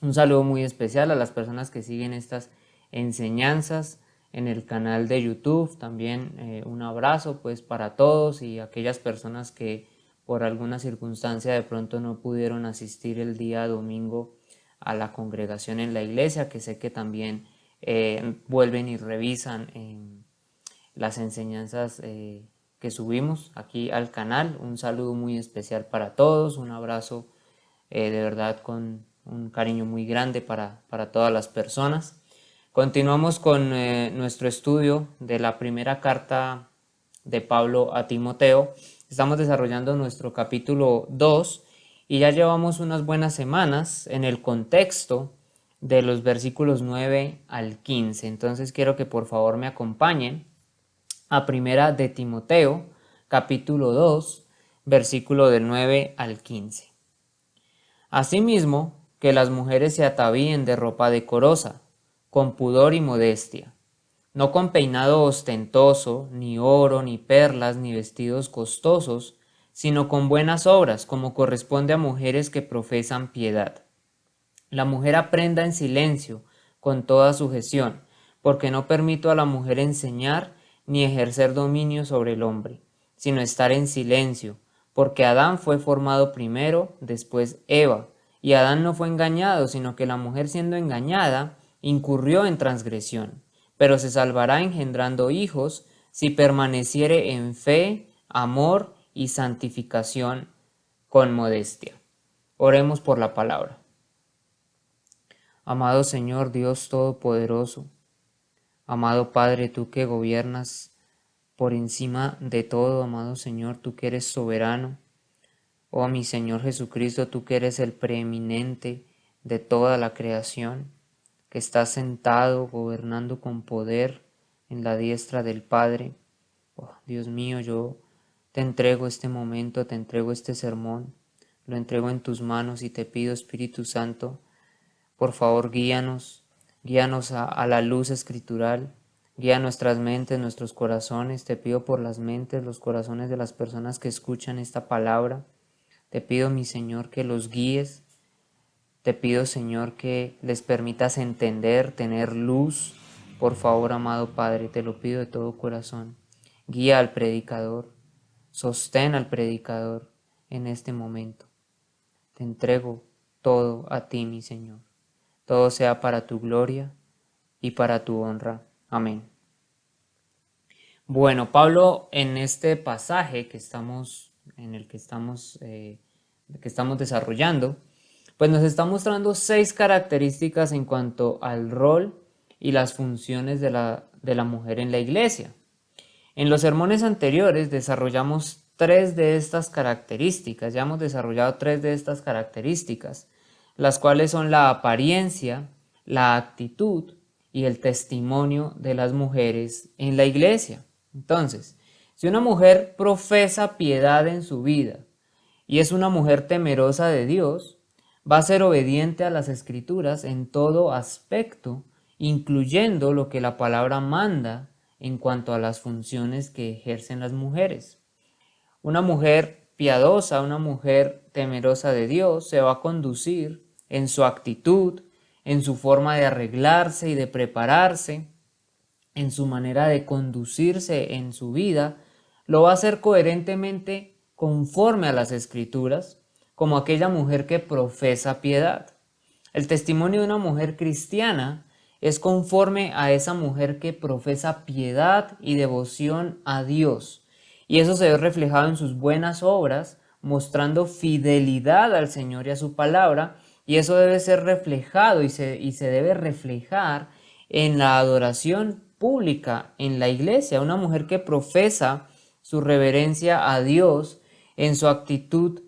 Un saludo muy especial a las personas que siguen estas enseñanzas en el canal de YouTube. También un abrazo pues para todos y aquellas personas que por alguna circunstancia de pronto no pudieron asistir el día domingo a la congregación en la iglesia, que sé que también vuelven y revisan las enseñanzas que subimos aquí al canal. Un saludo muy especial para todos, un abrazo de verdad con un cariño muy grande para todas las personas. Continuamos con nuestro estudio de la primera carta de Pablo a Timoteo. Estamos desarrollando nuestro capítulo 2 y ya llevamos unas buenas semanas en el contexto de los versículos 9 al 15. Entonces quiero que por favor me acompañen a primera de Timoteo, capítulo 2, versículo del 9 al 15. Asimismo, que las mujeres se atavíen de ropa decorosa, con pudor y modestia, no con peinado ostentoso, ni oro, ni perlas, ni vestidos costosos, sino con buenas obras, como corresponde a mujeres que profesan piedad. La mujer aprenda en silencio, con toda sujeción, porque no permito a la mujer enseñar ni ejercer dominio sobre el hombre, sino estar en silencio, porque Adán fue formado primero, después Eva, y Adán no fue engañado, sino que la mujer siendo engañada, incurrió en transgresión, pero se salvará engendrando hijos, si permaneciere en fe, amor y santificación con modestia. Oremos por la palabra. Amado Señor Dios Todopoderoso, amado Padre, tú que gobiernas por encima de todo, amado Señor, tú que eres soberano. Oh mi Señor Jesucristo, tú que eres el preeminente de toda la creación, que estás sentado, gobernando con poder en la diestra del Padre. Oh, Dios mío, yo te entrego este momento, te entrego este sermón, lo entrego en tus manos y te pido, Espíritu Santo, por favor, guíanos a la luz escritural, guía nuestras mentes, nuestros corazones. Te pido por las mentes, los corazones de las personas que escuchan esta palabra. Te pido, mi Señor, que los guíes. Te pido, Señor, que les permitas entender, tener luz. Por favor, amado Padre, te lo pido de todo corazón. Guía al predicador, sostén al predicador en este momento. Te entrego todo a ti, mi Señor. Todo sea para tu gloria y para tu honra. Amén. Bueno, Pablo, en este pasaje en el que estamos desarrollando, pues nos está mostrando 6 características en cuanto al rol y las funciones de la mujer en la iglesia. En los sermones anteriores desarrollamos 3 de estas características, ya hemos desarrollado 3 de estas características, las cuales son la apariencia, la actitud y el testimonio de las mujeres en la iglesia. Entonces, si una mujer profesa piedad en su vida y es una mujer temerosa de Dios, va a ser obediente a las Escrituras en todo aspecto, incluyendo lo que la palabra manda en cuanto a las funciones que ejercen las mujeres. Una mujer piadosa, una mujer temerosa de Dios, se va a conducir en su actitud, en su forma de arreglarse y de prepararse, en su manera de conducirse en su vida, lo va a hacer coherentemente conforme a las Escrituras, como aquella mujer que profesa piedad. El testimonio de una mujer cristiana es conforme a esa mujer que profesa piedad y devoción a Dios. Y eso se ve reflejado en sus buenas obras, mostrando fidelidad al Señor y a su palabra, y eso debe ser reflejado y se debe reflejar en la adoración pública en la iglesia. Una mujer que profesa su reverencia a Dios en su actitud,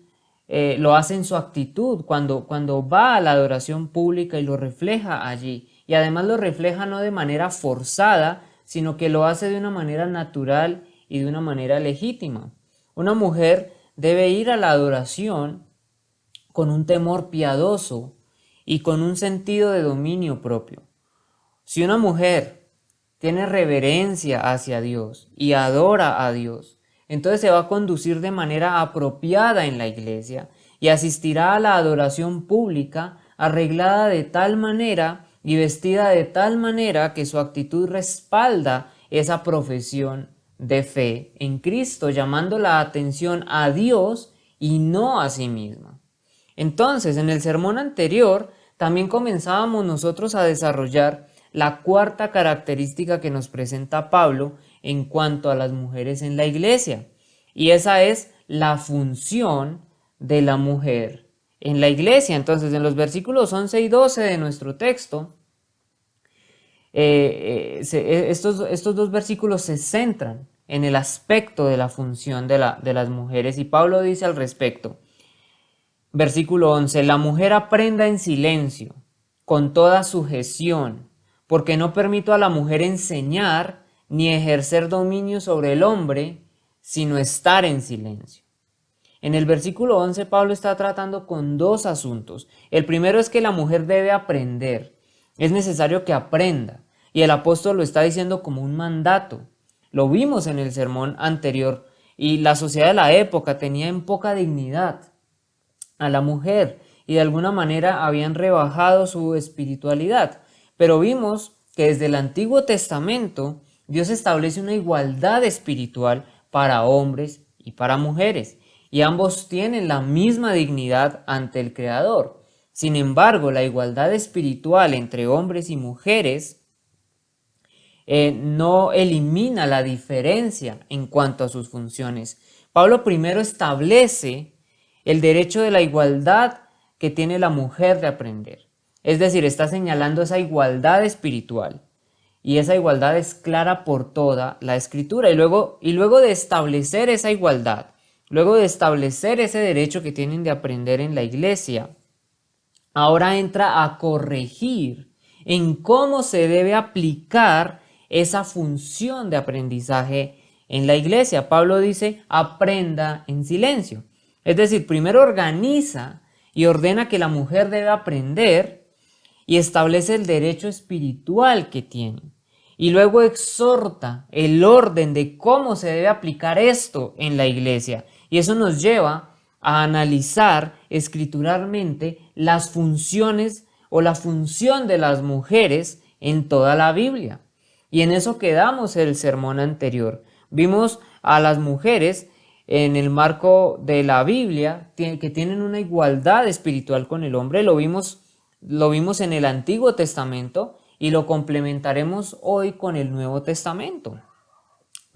lo hace en su actitud cuando va a la adoración pública y lo refleja allí. Y además lo refleja no de manera forzada, sino que lo hace de una manera natural y de una manera legítima. Una mujer debe ir a la adoración con un temor piadoso y con un sentido de dominio propio. Si una mujer tiene reverencia hacia Dios y adora a Dios, entonces se va a conducir de manera apropiada en la iglesia y asistirá a la adoración pública arreglada de tal manera y vestida de tal manera que su actitud respalda esa profesión de fe en Cristo, llamando la atención a Dios y no a sí misma. Entonces, en el sermón anterior, también comenzábamos nosotros a desarrollar la cuarta característica que nos presenta Pablo en cuanto a las mujeres en la iglesia, y esa es la función de la mujer en la iglesia. Entonces, en los versículos 11 y 12 de nuestro texto, estos dos versículos se centran en el aspecto de la función de las mujeres, y Pablo dice al respecto, versículo 11, la mujer aprenda en silencio, con toda sujeción, porque no permito a la mujer enseñar ni ejercer dominio sobre el hombre, sino estar en silencio. En el versículo 11 Pablo está tratando con dos asuntos. El primero es que la mujer debe aprender. Es necesario que aprenda. Y el apóstol lo está diciendo como un mandato. Lo vimos en el sermón anterior. Y la sociedad de la época tenía en poca dignidad a la mujer. Y de alguna manera habían rebajado su espiritualidad. Pero vimos que desde el Antiguo Testamento Dios establece una igualdad espiritual para hombres y para mujeres. Y ambos tienen la misma dignidad ante el Creador. Sin embargo, la igualdad espiritual entre hombres y mujeres no elimina la diferencia en cuanto a sus funciones. Pablo primero establece el derecho de la igualdad que tiene la mujer de aprender. Es decir, está señalando esa igualdad espiritual. Y esa igualdad es clara por toda la Escritura. Y luego de establecer esa igualdad, luego de establecer ese derecho que tienen de aprender en la iglesia, ahora entra a corregir en cómo se debe aplicar esa función de aprendizaje en la iglesia. Pablo dice, aprenda en silencio. Es decir, primero organiza y ordena que la mujer debe aprender y establece el derecho espiritual que tiene. Y luego exhorta el orden de cómo se debe aplicar esto en la iglesia. Y eso nos lleva a analizar escrituralmente las funciones o la función de las mujeres en toda la Biblia. Y en eso quedamos el sermón anterior. Vimos a las mujeres en el marco de la Biblia que tienen una igualdad espiritual con el hombre. Lo vimos en el Antiguo Testamento y lo complementaremos hoy con el Nuevo Testamento.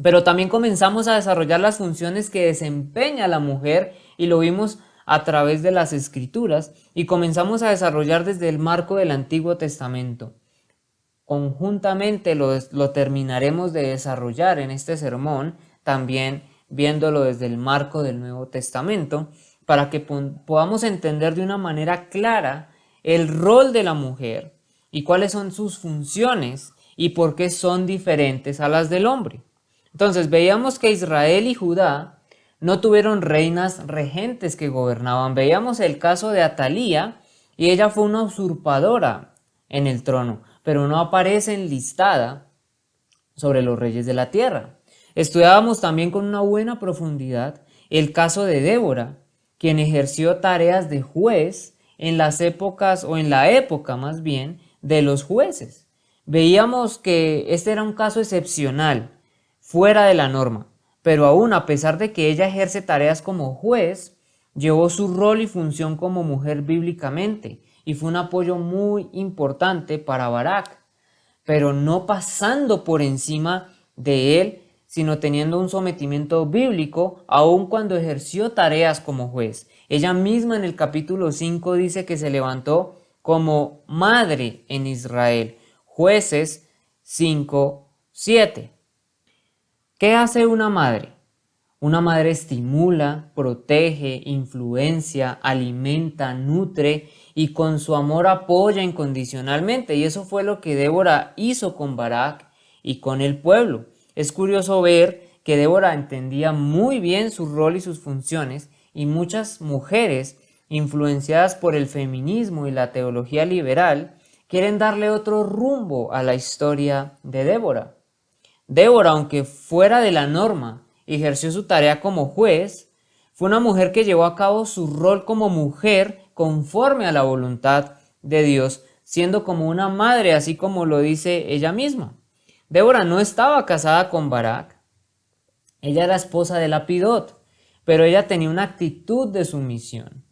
Pero también comenzamos a desarrollar las funciones que desempeña la mujer y lo vimos a través de las Escrituras y comenzamos a desarrollar desde el marco del Antiguo Testamento. Conjuntamente lo terminaremos de desarrollar en este sermón, también viéndolo desde el marco del Nuevo Testamento, para que podamos entender de una manera clara el rol de la mujer y cuáles son sus funciones y por qué son diferentes a las del hombre. Entonces veíamos que Israel y Judá no tuvieron reinas regentes que gobernaban. Veíamos el caso de Atalía y ella fue una usurpadora en el trono, pero no aparece enlistada sobre los reyes de la tierra. Estudiábamos también con una buena profundidad el caso de Débora, quien ejerció tareas de juez en las épocas, o en la época más bien, de los jueces. Veíamos que este era un caso excepcional, fuera de la norma, pero aún a pesar de que ella ejerce tareas como juez, llevó su rol y función como mujer bíblicamente y fue un apoyo muy importante para Barak, pero no pasando por encima de él, sino teniendo un sometimiento bíblico aun cuando ejerció tareas como juez. Ella misma en el capítulo 5 dice que se levantó como madre en Israel. Jueces 5:7. ¿Qué hace una madre? Una madre estimula, protege, influencia, alimenta, nutre y con su amor apoya incondicionalmente. Y eso fue lo que Débora hizo con Barak y con el pueblo. Es curioso ver que Débora entendía muy bien su rol y sus funciones, y muchas mujeres, influenciadas por el feminismo y la teología liberal, quieren darle otro rumbo a la historia de Débora. Débora, aunque fuera de la norma, ejerció su tarea como juez, fue una mujer que llevó a cabo su rol como mujer conforme a la voluntad de Dios, siendo como una madre, así como lo dice ella misma. Débora no estaba casada con Barak, ella era esposa de Lapidot, pero ella tenía una actitud de sumisión.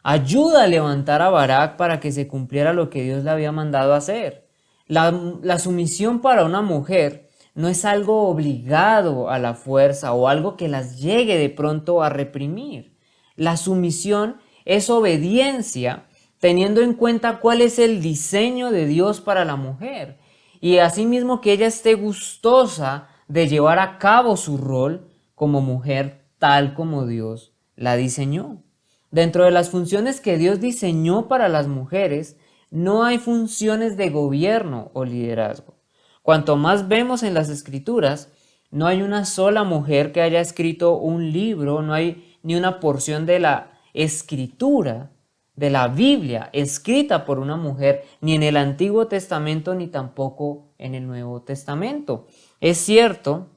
Ayuda a levantar a Barak para que se cumpliera lo que Dios le había mandado hacer. La sumisión para una mujer no es algo obligado a la fuerza o algo que las llegue de pronto a reprimir. La sumisión es obediencia teniendo en cuenta cuál es el diseño de Dios para la mujer. Y asimismo que ella esté gustosa de llevar a cabo su rol como mujer tal como Dios la diseñó. Dentro de las funciones que Dios diseñó para las mujeres, no hay funciones de gobierno o liderazgo. Cuanto más vemos en las Escrituras, no hay una sola mujer que haya escrito un libro, no hay ni una porción de la Escritura, de la Biblia, escrita por una mujer, ni en el Antiguo Testamento, ni tampoco en el Nuevo Testamento. Es cierto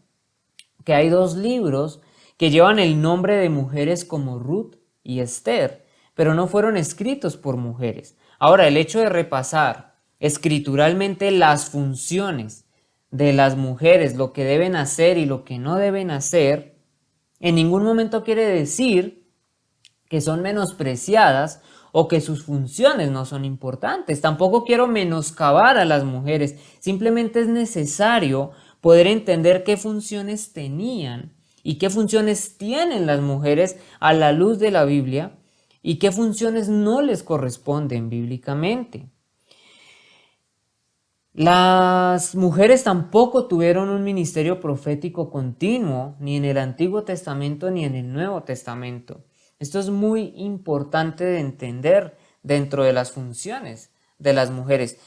que hay 2 libros que llevan el nombre de mujeres como Ruth y Esther, pero no fueron escritos por mujeres. Ahora, el hecho de repasar escrituralmente las funciones de las mujeres, lo que deben hacer y lo que no deben hacer, en ningún momento quiere decir que son menospreciadas o que sus funciones no son importantes. Tampoco quiero menoscabar a las mujeres, simplemente es necesario poder entender qué funciones tenían y qué funciones tienen las mujeres a la luz de la Biblia y qué funciones no les corresponden bíblicamente. Las mujeres tampoco tuvieron un ministerio profético continuo, ni en el Antiguo Testamento ni en el Nuevo Testamento. Esto es muy importante de entender dentro de las funciones de las mujeres.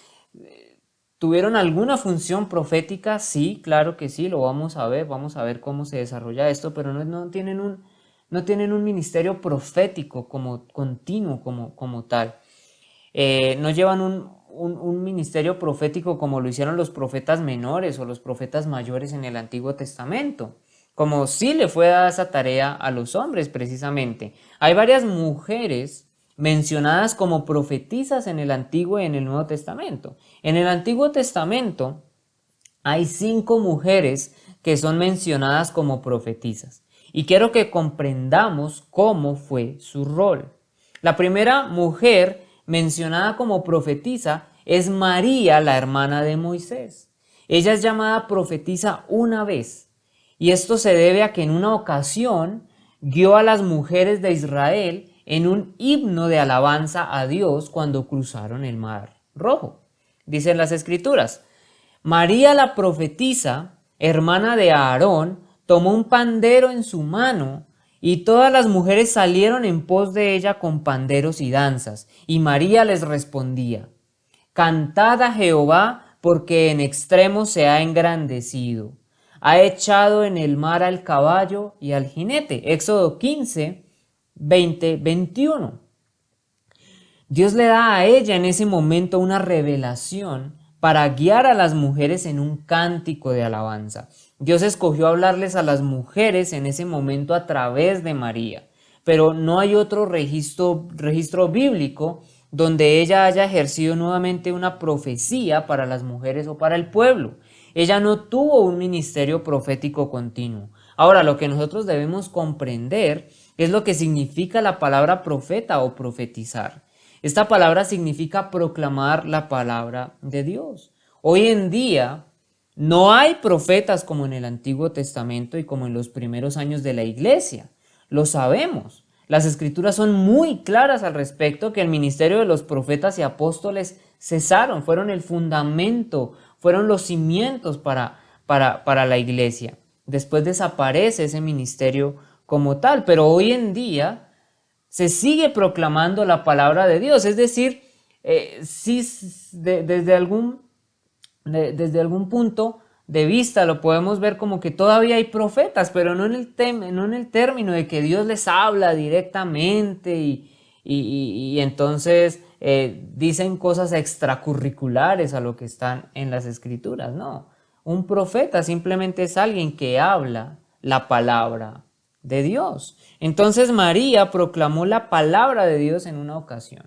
¿Tuvieron alguna función profética? Sí, claro que sí, lo vamos a ver cómo se desarrolla esto, pero no tienen un ministerio profético como continuo, como tal. No llevan un ministerio profético como lo hicieron los profetas menores o los profetas mayores en el Antiguo Testamento, como sí le fue dada esa tarea a los hombres precisamente. Hay varias mujeres mencionadas como profetisas en el Antiguo y en el Nuevo Testamento. En el Antiguo Testamento hay 5 mujeres que son mencionadas como profetisas. Y quiero que comprendamos cómo fue su rol. La primera mujer mencionada como profetisa es María, la hermana de Moisés. Ella es llamada profetisa una vez. Y esto se debe a que en una ocasión guió a las mujeres de Israel en un himno de alabanza a Dios cuando cruzaron el Mar Rojo. Dicen las Escrituras: María la profetisa, hermana de Aarón, tomó un pandero en su mano y todas las mujeres salieron en pos de ella con panderos y danzas. Y María les respondía: Cantad a Jehová, porque en extremo se ha engrandecido. Ha echado en el mar al caballo y al jinete. Éxodo 15, 20, 21. Dios le da a ella en ese momento una revelación para guiar a las mujeres en un cántico de alabanza. Dios escogió hablarles a las mujeres en ese momento a través de María, pero no hay otro registro bíblico donde ella haya ejercido nuevamente una profecía para las mujeres o para el pueblo. Ella no tuvo un ministerio profético continuo. Ahora, lo que nosotros debemos comprender es lo que significa la palabra profeta o profetizar. Esta palabra significa proclamar la palabra de Dios. Hoy en día no hay profetas como en el Antiguo Testamento y como en los primeros años de la iglesia. Lo sabemos. Las Escrituras son muy claras al respecto, que el ministerio de los profetas y apóstoles cesaron, fueron el fundamento, fueron los cimientos para la iglesia. Después desaparece ese ministerio como tal, pero hoy en día se sigue proclamando la palabra de Dios, es decir, sí, desde algún punto de vista lo podemos ver como que todavía hay profetas, pero no en el término de que Dios les habla directamente y entonces dicen cosas extracurriculares a lo que están en las Escrituras. No, un profeta simplemente es alguien que habla la palabra de Dios. Entonces María proclamó la palabra de Dios en una ocasión.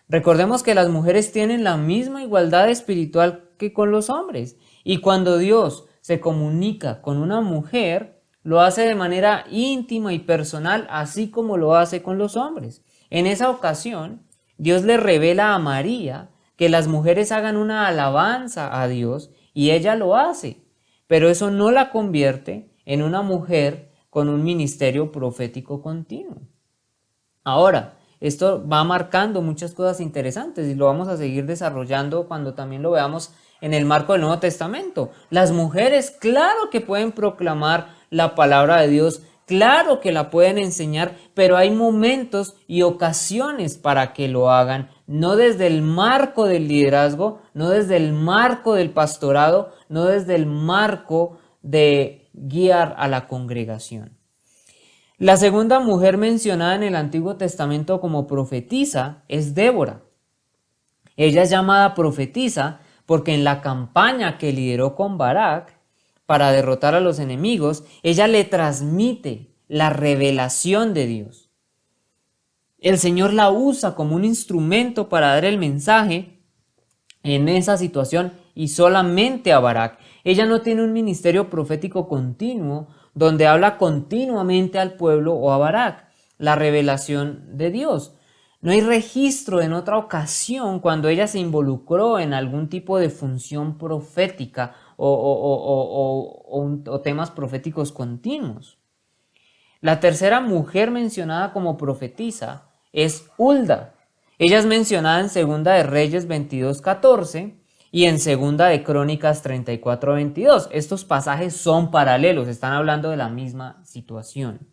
Recordemos que las mujeres tienen la misma igualdad espiritual que con los hombres. Y cuando Dios se comunica con una mujer, lo hace de manera íntima y personal, así como lo hace con los hombres. En esa ocasión, Dios le revela a María que las mujeres hagan una alabanza a Dios y ella lo hace. Pero eso no la convierte en una mujer con un ministerio profético continuo. Ahora, esto va marcando muchas cosas interesantes y lo vamos a seguir desarrollando cuando también lo veamos en el marco del Nuevo Testamento. Las mujeres, claro que pueden proclamar la palabra de Dios, claro que la pueden enseñar, pero hay momentos y ocasiones para que lo hagan, no desde el marco del liderazgo, no desde el marco del pastorado, no desde el marco de guiar a la congregación. La segunda mujer mencionada en el Antiguo Testamento como profetisa es Débora. Ella es llamada profetisa porque en la campaña que lideró con Barak para derrotar a los enemigos, ella le transmite la revelación de Dios. El Señor la usa como un instrumento para dar el mensaje en esa situación y solamente a Barak. Ella no tiene un ministerio profético continuo donde habla continuamente al pueblo o a Barak, la revelación de Dios. No hay registro en otra ocasión cuando ella se involucró en algún tipo de función profética o temas proféticos continuos. La tercera mujer mencionada como profetisa es Hulda. Ella es mencionada en Segunda de Reyes 22:14 y en Segunda de Crónicas 34:22. Estos pasajes son paralelos, están hablando de la misma situación.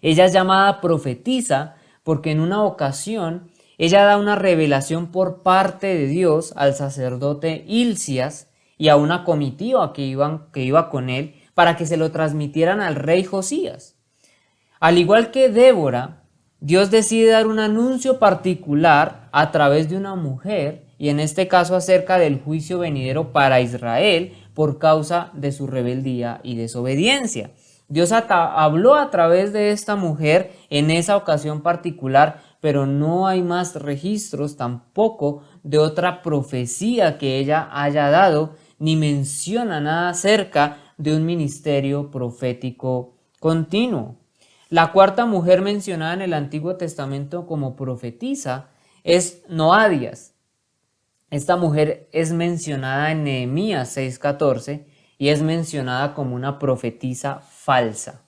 Ella es llamada profetisa porque en una ocasión ella da una revelación por parte de Dios al sacerdote Hilcías y a una comitiva que iba con él para que se lo transmitieran al rey Josías. Al igual que Débora, Dios decide dar un anuncio particular a través de una mujer, y en este caso acerca del juicio venidero para Israel por causa de su rebeldía y desobediencia. Dios habló a través de esta mujer en esa ocasión particular, pero no hay más registros tampoco de otra profecía que ella haya dado, ni menciona nada acerca de un ministerio profético continuo. La cuarta mujer mencionada en el Antiguo Testamento como profetisa es Noadías. Esta mujer es mencionada en Nehemías 6:14 y es mencionada como una profetisa falsa.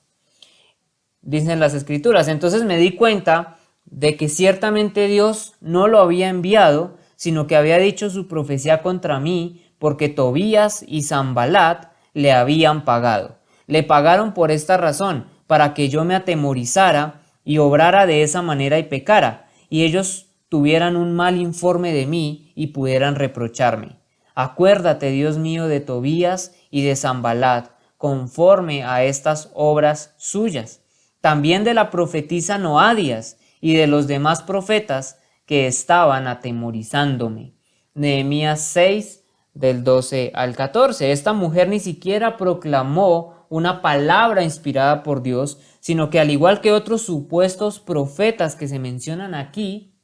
Dicen las escrituras, entonces me di cuenta de que ciertamente Dios no lo había enviado, sino que había dicho su profecía contra mí, porque Tobías y Sanbalat le habían pagado. Le pagaron por esta razón, para que yo me atemorizara y obrara de esa manera y pecara, y ellos tuvieran un mal informe de mí y pudieran reprocharme. Acuérdate, Dios mío, de Tobías y de Sanbalat, conforme a estas obras suyas. También de la profetisa Noadías y de los demás profetas que estaban atemorizándome. Nehemías 6, del 12 al 14. Esta mujer ni siquiera proclamó una palabra inspirada por Dios, sino que al igual que otros supuestos profetas que se mencionan aquí,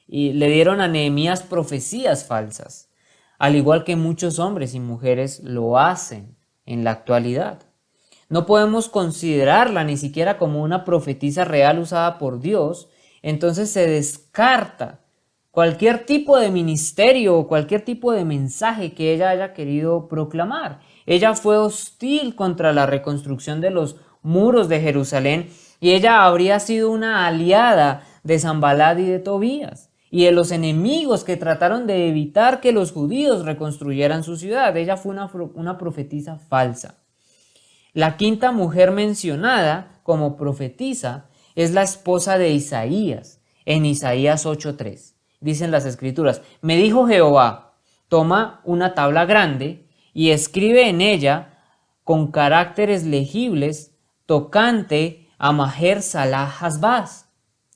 y le dieron a Nehemías profecías falsas, al igual que muchos hombres y mujeres lo hacen en la actualidad. No podemos considerarla ni siquiera como una profetisa real usada por Dios, entonces se descarta cualquier tipo de ministerio o cualquier tipo de mensaje que ella haya querido proclamar. Ella fue hostil contra la reconstrucción de los muros de Jerusalén y ella habría sido una aliada de Sanbalat y de Tobías y de los enemigos que trataron de evitar que los judíos reconstruyeran su ciudad. Ella fue una profetisa falsa. La quinta mujer mencionada como profetisa es la esposa de Isaías, en Isaías 8:3. Dicen las escrituras, me dijo Jehová, toma una tabla grande y escribe en ella con caracteres legibles tocante a Maher Salah Hasbaz.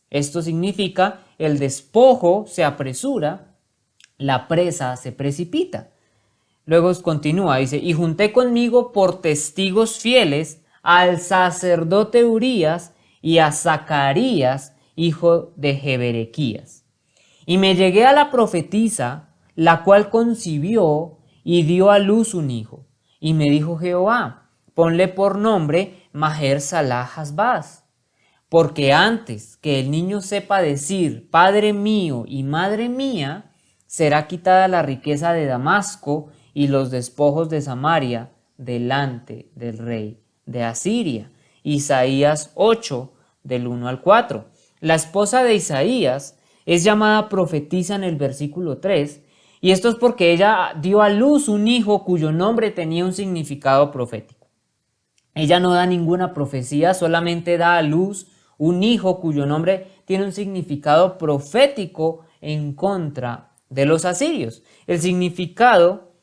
Esto significa el despojo se apresura, la presa se precipita. Luego continúa, dice, y junté conmigo por testigos fieles al sacerdote Urías y a Zacarías, hijo de Jeberequías. Y me llegué a la profetisa, la cual concibió y dio a luz un hijo. Y me dijo Jehová, ponle por nombre Maher Salah Hasbaz, porque antes que el niño sepa decir Padre mío y Madre mía, será quitada la riqueza de Damasco y los despojos de Samaria delante del rey de Asiria. Isaías 8, del 1 al 4. La esposa de Isaías es llamada profetisa en el versículo 3, y esto es porque ella dio a luz un hijo cuyo nombre tenía un significado profético. Ella no da ninguna profecía, solamente da a luz un hijo cuyo nombre tiene un significado profético en contra de los asirios. El significado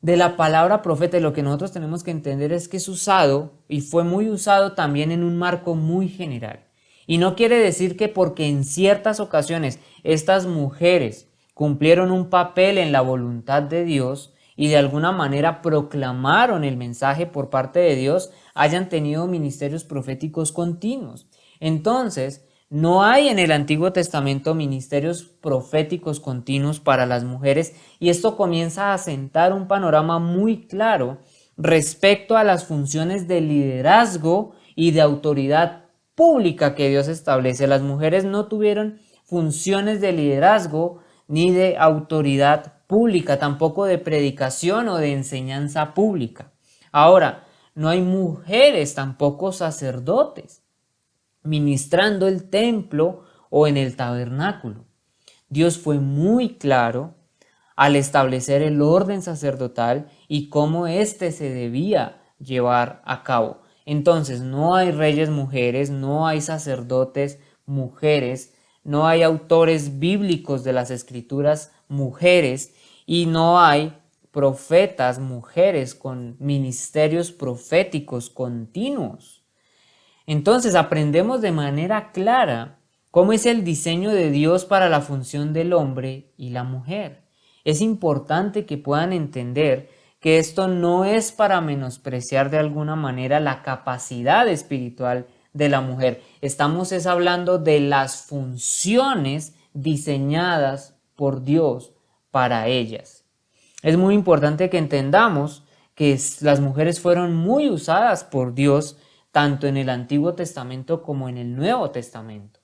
de la palabra profeta, y lo que nosotros tenemos que entender, es que es usado y fue muy usado también en un marco muy general. Y no quiere decir que porque en ciertas ocasiones estas mujeres cumplieron un papel en la voluntad de Dios y de alguna manera proclamaron el mensaje por parte de Dios, hayan tenido ministerios proféticos continuos. Entonces, no hay en el Antiguo Testamento ministerios proféticos continuos para las mujeres, y esto comienza a sentar un panorama muy claro respecto a las funciones de liderazgo y de autoridad pública que Dios establece. Las mujeres no tuvieron funciones de liderazgo ni de autoridad pública, tampoco de predicación o de enseñanza pública. Ahora, no hay mujeres tampoco sacerdotes ministrando el templo o en el tabernáculo. Dios fue muy claro al establecer el orden sacerdotal y cómo éste se debía llevar a cabo. Entonces, no hay reyes mujeres, no hay sacerdotes mujeres, no hay autores bíblicos de las escrituras mujeres, y no hay profetas mujeres con ministerios proféticos continuos. Entonces aprendemos de manera clara cómo es el diseño de Dios para la función del hombre y la mujer. Es importante que puedan entender que esto no es para menospreciar de alguna manera la capacidad espiritual de la mujer. Estamos hablando de las funciones diseñadas por Dios para ellas. Es muy importante que entendamos que las mujeres fueron muy usadas por Dios tanto en el Antiguo Testamento como en el Nuevo Testamento.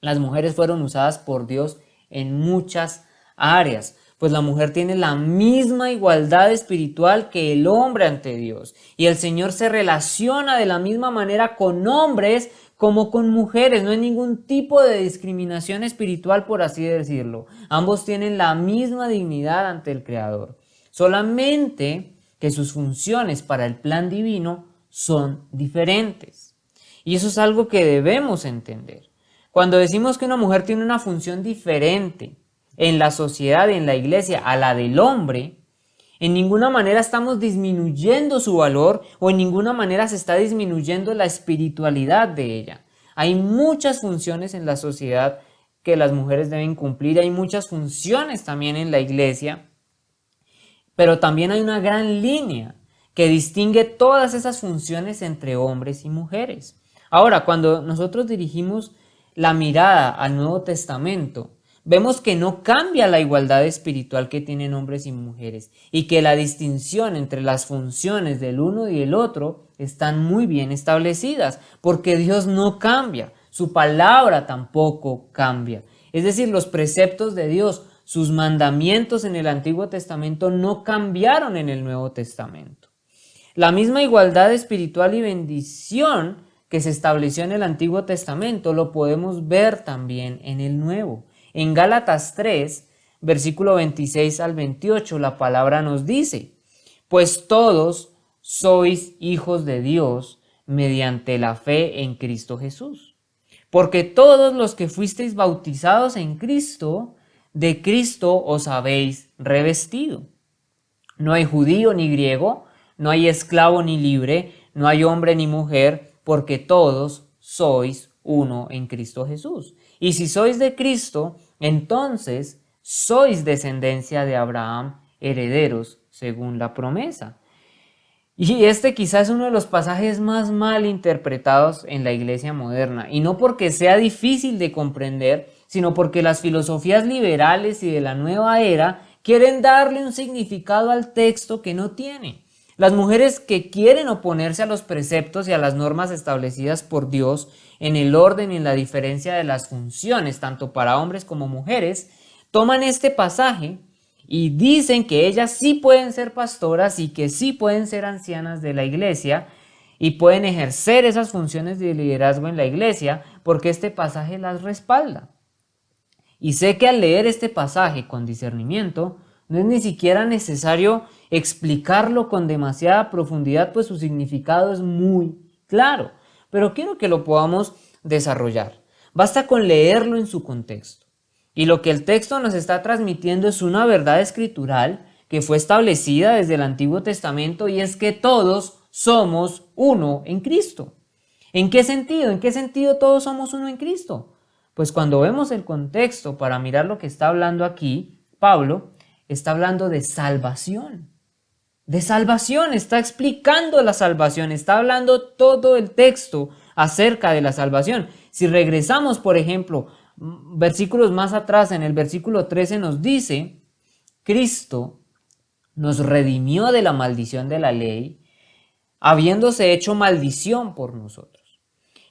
Las mujeres fueron usadas por Dios en muchas áreas, pues la mujer tiene la misma igualdad espiritual que el hombre ante Dios, y el Señor se relaciona de la misma manera con hombres como con mujeres. No hay ningún tipo de discriminación espiritual, por así decirlo. Ambos tienen la misma dignidad ante el Creador, solamente que sus funciones para el plan divino son diferentes. Y eso es algo que debemos entender. Cuando decimos que una mujer tiene una función diferente en la sociedad y en la iglesia a la del hombre, en ninguna manera estamos disminuyendo su valor, o en ninguna manera se está disminuyendo la espiritualidad de ella. Hay muchas funciones en la sociedad que las mujeres deben cumplir, hay muchas funciones también en la iglesia, pero también hay una gran línea que distingue todas esas funciones entre hombres y mujeres. Ahora, cuando nosotros dirigimos la mirada al Nuevo Testamento, vemos que no cambia la igualdad espiritual que tienen hombres y mujeres, y que la distinción entre las funciones del uno y el otro están muy bien establecidas, porque Dios no cambia, su palabra tampoco cambia. Es decir, los preceptos de Dios, sus mandamientos en el Antiguo Testamento no cambiaron en el Nuevo Testamento. La misma igualdad espiritual y bendición que se estableció en el Antiguo Testamento lo podemos ver también en el Nuevo. En Gálatas 3, versículo 26 al 28, la palabra nos dice: pues todos sois hijos de Dios mediante la fe en Cristo Jesús. Porque todos los que fuisteis bautizados en Cristo, de Cristo os habéis revestido. No hay judío ni griego, no hay esclavo ni libre, no hay hombre ni mujer, porque todos sois uno en Cristo Jesús. Y si sois de Cristo, entonces sois descendencia de Abraham, herederos según la promesa. Y este quizás es uno de los pasajes más mal interpretados en la iglesia moderna, y no porque sea difícil de comprender, sino porque las filosofías liberales y de la nueva era quieren darle un significado al texto que no tiene. Las mujeres que quieren oponerse a los preceptos y a las normas establecidas por Dios en el orden y en la diferencia de las funciones, tanto para hombres como mujeres, toman este pasaje y dicen que ellas sí pueden ser pastoras y que sí pueden ser ancianas de la iglesia y pueden ejercer esas funciones de liderazgo en la iglesia porque este pasaje las respalda. Y sé que al leer este pasaje con discernimiento, no es ni siquiera necesario explicarlo con demasiada profundidad, pues su significado es muy claro. Pero quiero que lo podamos desarrollar. Basta con leerlo en su contexto. Y lo que el texto nos está transmitiendo es una verdad escritural que fue establecida desde el Antiguo Testamento, y es que todos somos uno en Cristo. ¿En qué sentido? ¿En qué sentido todos somos uno en Cristo? Pues cuando vemos el contexto para mirar lo que está hablando aquí, Pablo está hablando de salvación. De salvación, está explicando la salvación, está hablando todo el texto acerca de la salvación. Si regresamos, por ejemplo, versículos más atrás, en el versículo 13 nos dice, Cristo nos redimió de la maldición de la ley, habiéndose hecho maldición por nosotros.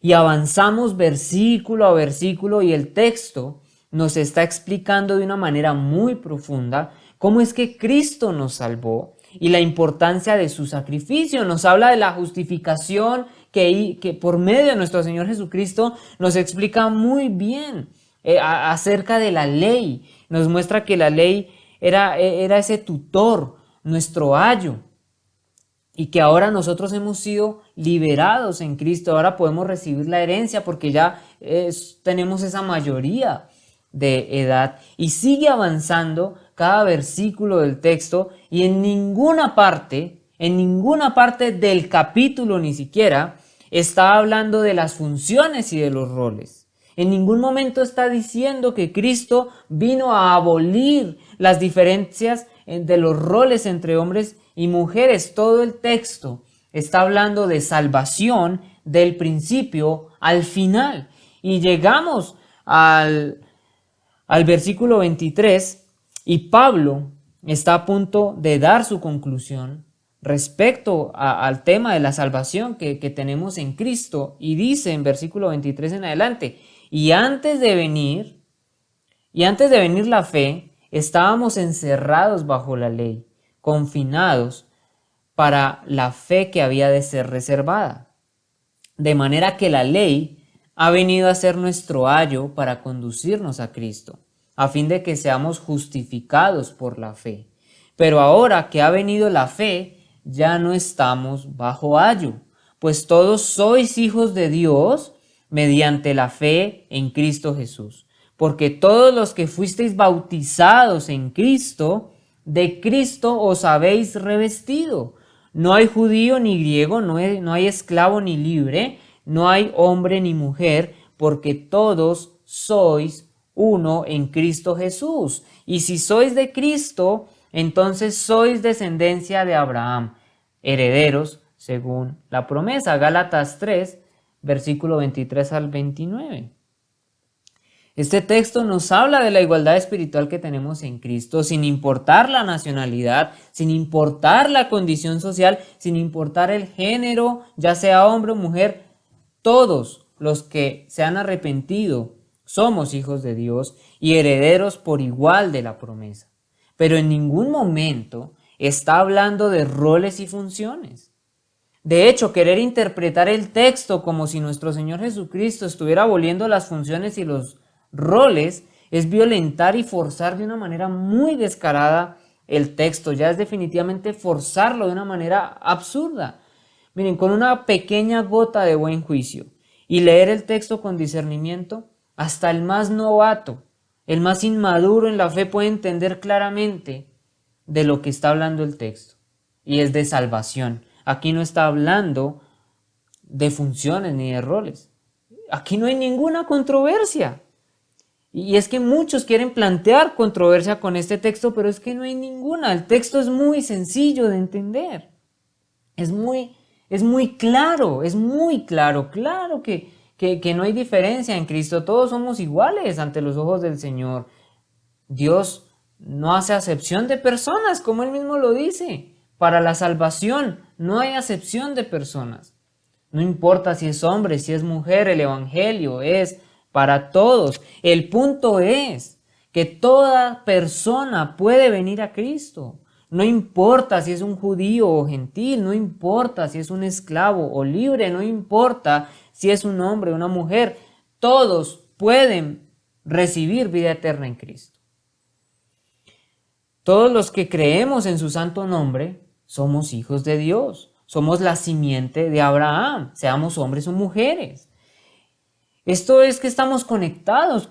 Y avanzamos versículo a versículo y el texto nos está explicando de una manera muy profunda cómo es que Cristo nos salvó y la importancia de su sacrificio. Nos habla de la justificación que por medio de nuestro Señor Jesucristo nos explica muy bien acerca de la ley. Nos muestra que la ley era ese tutor, nuestro ayo, y que ahora nosotros hemos sido liberados en Cristo. Ahora podemos recibir la herencia porque ya tenemos esa mayoría de edad. Y sigue avanzando cada versículo del texto y en ninguna parte del capítulo ni siquiera está hablando de las funciones y de los roles. En ningún momento está diciendo que Cristo vino a abolir las diferencias de los roles entre hombres y mujeres. Todo el texto está hablando de salvación del principio al final. Y llegamos al versículo 23 y Pablo está a punto de dar su conclusión respecto al tema de la salvación que tenemos en Cristo, y dice en versículo 23 en adelante, y antes de venir la fe, estábamos encerrados bajo la ley, confinados para la fe que había de ser reservada. De manera que la ley ha venido a ser nuestro ayo para conducirnos a Cristo, a fin de que seamos justificados por la fe. Pero ahora que ha venido la fe, ya no estamos bajo ayo, pues todos sois hijos de Dios mediante la fe en Cristo Jesús. Porque todos los que fuisteis bautizados en Cristo, de Cristo os habéis revestido. No hay judío ni griego, no hay esclavo ni libre, no hay hombre ni mujer, porque todos sois uno en Cristo Jesús. Y si sois de Cristo, entonces sois descendencia de Abraham, herederos según la promesa. Gálatas 3, versículo 23 al 29. Este texto nos habla de la igualdad espiritual que tenemos en Cristo, sin importar la nacionalidad, sin importar la condición social, sin importar el género, ya sea hombre o mujer. Todos los que se han arrepentido somos hijos de Dios y herederos por igual de la promesa. Pero en ningún momento está hablando de roles y funciones. De hecho, querer interpretar el texto como si nuestro Señor Jesucristo estuviera aboliendo las funciones y los roles es violentar y forzar de una manera muy descarada el texto. Ya es definitivamente forzarlo de una manera absurda. Miren, con una pequeña gota de buen juicio y leer el texto con discernimiento, hasta el más novato, el más inmaduro en la fe puede entender claramente de lo que está hablando el texto. Y es de salvación. Aquí no está hablando de funciones ni de roles. Aquí no hay ninguna controversia. Y es que muchos quieren plantear controversia con este texto, pero es que no hay ninguna. El texto es muy sencillo de entender. Es muy claro, claro que no hay diferencia en Cristo, todos somos iguales ante los ojos del Señor. Dios no hace acepción de personas, como Él mismo lo dice. Para la salvación no hay acepción de personas. No importa si es hombre, si es mujer, el Evangelio es para todos. El punto es que toda persona puede venir a Cristo. No importa si es un judío o gentil, no importa si es un esclavo o libre, no importa si es un hombre o una mujer. Todos pueden recibir vida eterna en Cristo. Todos los que creemos en su santo nombre somos hijos de Dios. Somos la simiente de Abraham, seamos hombres o mujeres. Esto es que estamos conectados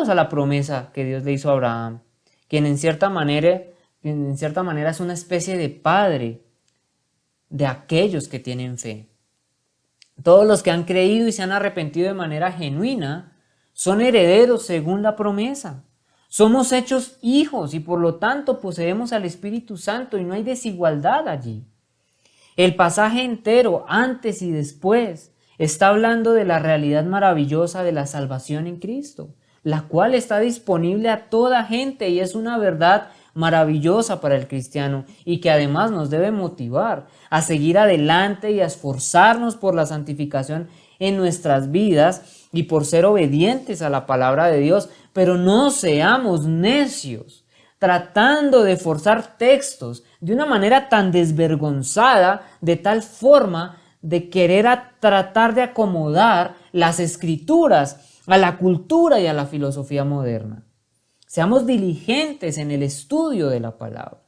a la promesa que Dios le hizo a Abraham, quien en cierta manera es una especie de padre de aquellos que tienen fe. Todos los que han creído y se han arrepentido de manera genuina son herederos según la promesa. Somos hechos hijos y por lo tanto poseemos al Espíritu Santo y no hay desigualdad allí. El pasaje entero, antes y después, está hablando de la realidad maravillosa de la salvación en Cristo, la cual está disponible a toda gente y es una verdad maravillosa para el cristiano y que además nos debe motivar a seguir adelante y a esforzarnos por la santificación en nuestras vidas y por ser obedientes a la palabra de Dios, pero no seamos necios, tratando de forzar textos de una manera tan desvergonzada, de tal forma de querer tratar de acomodar las escrituras a la cultura y a la filosofía moderna. Seamos diligentes en el estudio de la palabra.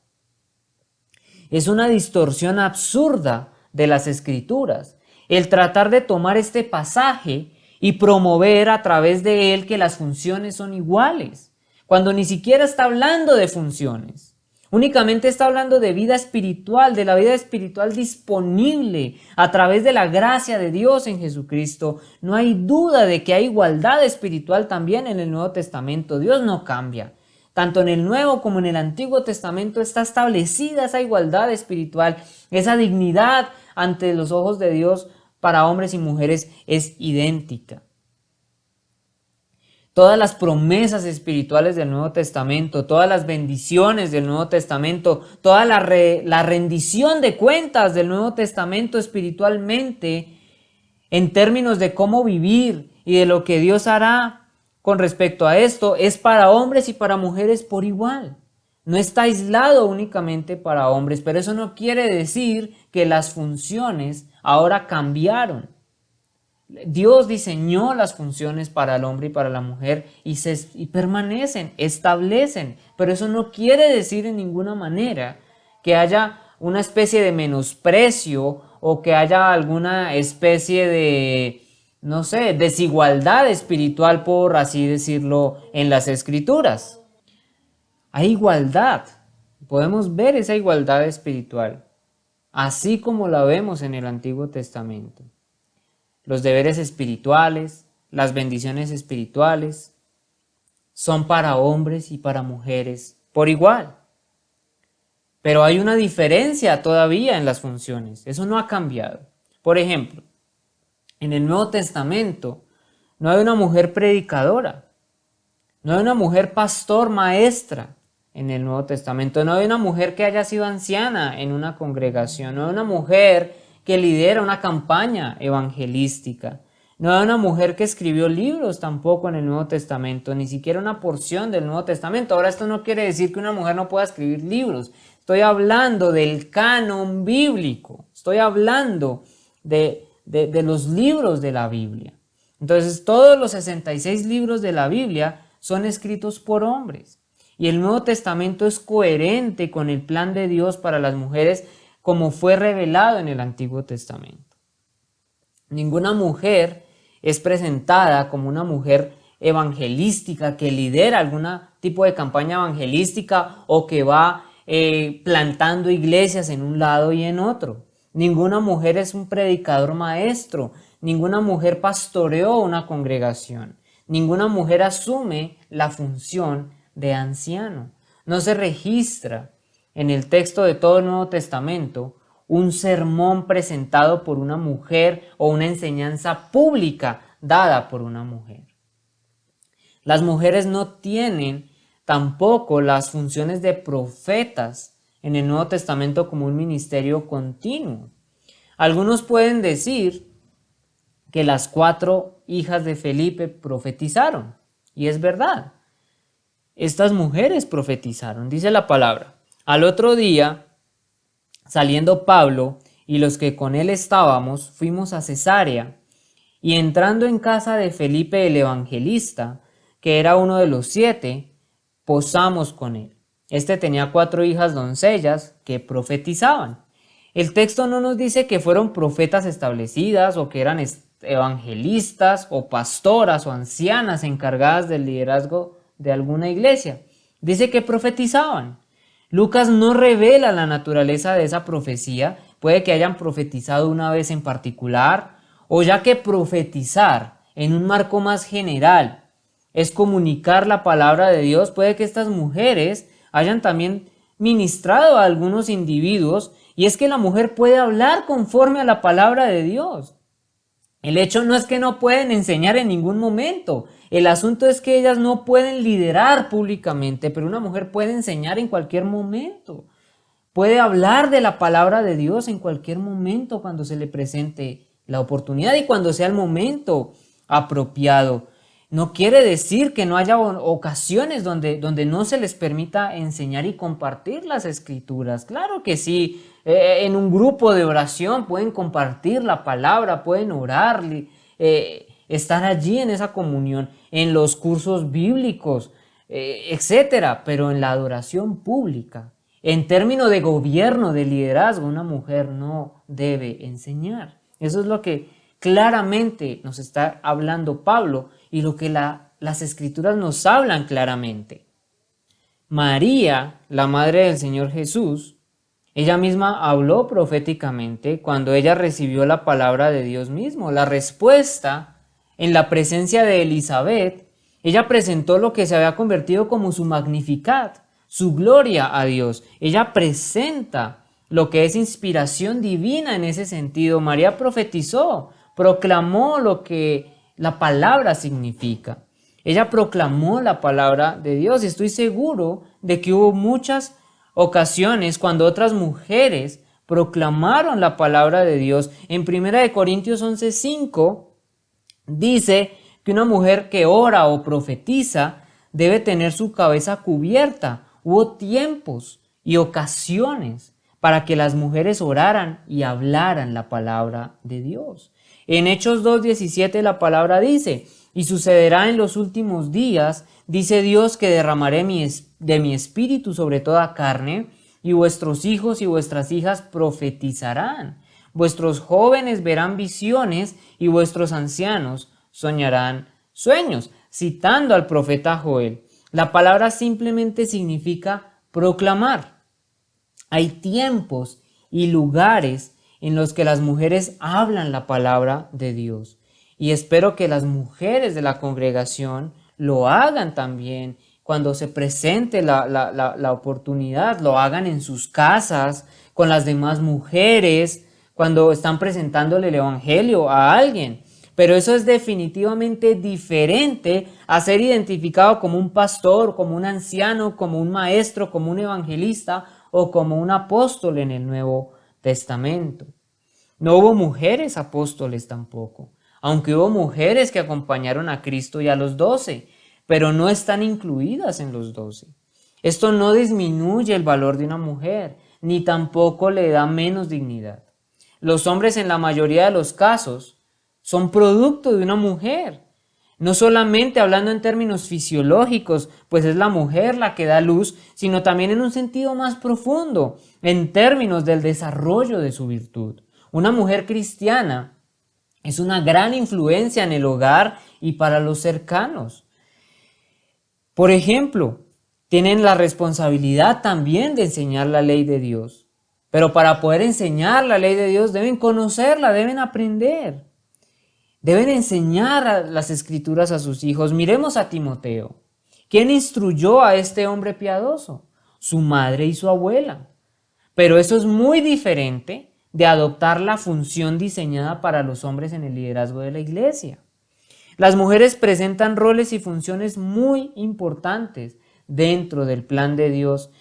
Es una distorsión absurda de las escrituras el tratar de tomar este pasaje y promover a través de él que las funciones son iguales, cuando ni siquiera está hablando de funciones. Únicamente está hablando de vida espiritual, de la vida espiritual disponible a través de la gracia de Dios en Jesucristo. No hay duda de que hay igualdad espiritual también en el Nuevo Testamento. Dios no cambia. Tanto en el Nuevo como en el Antiguo Testamento está establecida esa igualdad espiritual, esa dignidad ante los ojos de Dios para hombres y mujeres es idéntica. Todas las promesas espirituales del Nuevo Testamento, todas las bendiciones del Nuevo Testamento, toda la rendición de cuentas del Nuevo Testamento espiritualmente, en términos de cómo vivir y de lo que Dios hará con respecto a esto, es para hombres y para mujeres por igual. No está aislado únicamente para hombres, pero eso no quiere decir que las funciones ahora cambiaron. Dios diseñó las funciones para el hombre y para la mujer y permanecen, establecen, pero eso no quiere decir en ninguna manera que haya una especie de menosprecio o que haya alguna especie de, no sé, desigualdad espiritual, por así decirlo, en las Escrituras. Hay igualdad, podemos ver esa igualdad espiritual, así como la vemos en el Antiguo Testamento. Los deberes espirituales, las bendiciones espirituales, son para hombres y para mujeres por igual. Pero hay una diferencia todavía en las funciones, eso no ha cambiado. Por ejemplo, en el Nuevo Testamento no hay una mujer predicadora, no hay una mujer pastor, maestra en el Nuevo Testamento, no hay una mujer que haya sido anciana en una congregación, no hay una mujer que lidera una campaña evangelística. No hay una mujer que escribió libros tampoco en el Nuevo Testamento, ni siquiera una porción del Nuevo Testamento. Ahora, esto no quiere decir que una mujer no pueda escribir libros. Estoy hablando del canon bíblico. Estoy hablando de los libros de la Biblia. Entonces, todos los 66 libros de la Biblia son escritos por hombres. Y el Nuevo Testamento es coherente con el plan de Dios para las mujeres, como fue revelado en el Antiguo Testamento. Ninguna mujer es presentada como una mujer evangelística que lidera algún tipo de campaña evangelística o que va plantando iglesias en un lado y en otro. Ninguna mujer es un predicador maestro, ninguna mujer pastoreó una congregación, ninguna mujer asume la función de anciano. No se registra en el texto de todo el Nuevo Testamento un sermón presentado por una mujer o una enseñanza pública dada por una mujer. Las mujeres no tienen tampoco las funciones de profetas en el Nuevo Testamento como un ministerio continuo. Algunos pueden decir que las 4 hijas de Felipe profetizaron, y es verdad. Estas mujeres profetizaron, dice la palabra. Al otro día, saliendo Pablo y los que con él estábamos, fuimos a Cesarea, y entrando en casa de Felipe el evangelista, que era uno de los 7, posamos con él. Este tenía 4 hijas doncellas que profetizaban. El texto no nos dice que fueron profetas establecidas o que eran evangelistas o pastoras o ancianas encargadas del liderazgo de alguna iglesia. Dice que profetizaban. Lucas no revela la naturaleza de esa profecía. Puede que hayan profetizado una vez en particular, o ya que profetizar en un marco más general es comunicar la palabra de Dios, puede que estas mujeres hayan también ministrado a algunos individuos, y es que la mujer puede hablar conforme a la palabra de Dios. El hecho no es que no pueden enseñar en ningún momento, el asunto es que ellas no pueden liderar públicamente, pero una mujer puede enseñar en cualquier momento, puede hablar de la palabra de Dios en cualquier momento cuando se le presente la oportunidad y cuando sea el momento apropiado. No quiere decir que no haya ocasiones donde no se les permita enseñar y compartir las escrituras. Claro que sí, en un grupo de oración pueden compartir la palabra, pueden orar, estar allí en esa comunión, en los cursos bíblicos, etcétera, pero en la adoración pública, en términos de gobierno, de liderazgo, una mujer no debe enseñar. Eso es lo que claramente nos está hablando Pablo y lo que las escrituras nos hablan claramente. María, la madre del Señor Jesús, ella misma habló proféticamente cuando ella recibió la palabra de Dios mismo. La respuesta en la presencia de Elizabeth, ella presentó lo que se había convertido como su Magnificat, su gloria a Dios. Ella presenta lo que es inspiración divina en ese sentido. María profetizó, proclamó lo que la palabra significa. Ella proclamó la palabra de Dios y estoy seguro de que hubo muchas ocasiones cuando otras mujeres proclamaron la palabra de Dios. En 1 Corintios 11:5 dice que una mujer que ora o profetiza debe tener su cabeza cubierta. Hubo tiempos y ocasiones para que las mujeres oraran y hablaran la palabra de Dios. En Hechos 2:17 la palabra dice: y sucederá en los últimos días, dice Dios, que derramaré de mi espíritu sobre toda carne, y vuestros hijos y vuestras hijas profetizarán. Vuestros jóvenes verán visiones y vuestros ancianos soñarán sueños. Citando al profeta Joel, la palabra simplemente significa proclamar. Hay tiempos y lugares en los que las mujeres hablan la palabra de Dios. Y espero que las mujeres de la congregación lo hagan también cuando se presente la oportunidad, lo hagan en sus casas, con las demás mujeres, cuando están presentándole el evangelio a alguien. Pero eso es definitivamente diferente a ser identificado como un pastor, como un anciano, como un maestro, como un evangelista o como un apóstol en el Nuevo Testamento. No hubo mujeres apóstoles tampoco, aunque hubo mujeres que acompañaron a Cristo y a los 12, pero no están incluidas en los 12. Esto no disminuye el valor de una mujer, ni tampoco le da menos dignidad. Los hombres en la mayoría de los casos son producto de una mujer. No solamente hablando en términos fisiológicos, pues es la mujer la que da luz, sino también en un sentido más profundo, en términos del desarrollo de su virtud. Una mujer cristiana es una gran influencia en el hogar y para los cercanos. Por ejemplo, tienen la responsabilidad también de enseñar la ley de Dios. Pero para poder enseñar la ley de Dios deben conocerla, deben aprender. Deben enseñar las escrituras a sus hijos. Miremos a Timoteo. ¿Quién instruyó a este hombre piadoso? Su madre y su abuela. Pero eso es muy diferente de adoptar la función diseñada para los hombres en el liderazgo de la iglesia. Las mujeres presentan roles y funciones muy importantes dentro del plan de Dios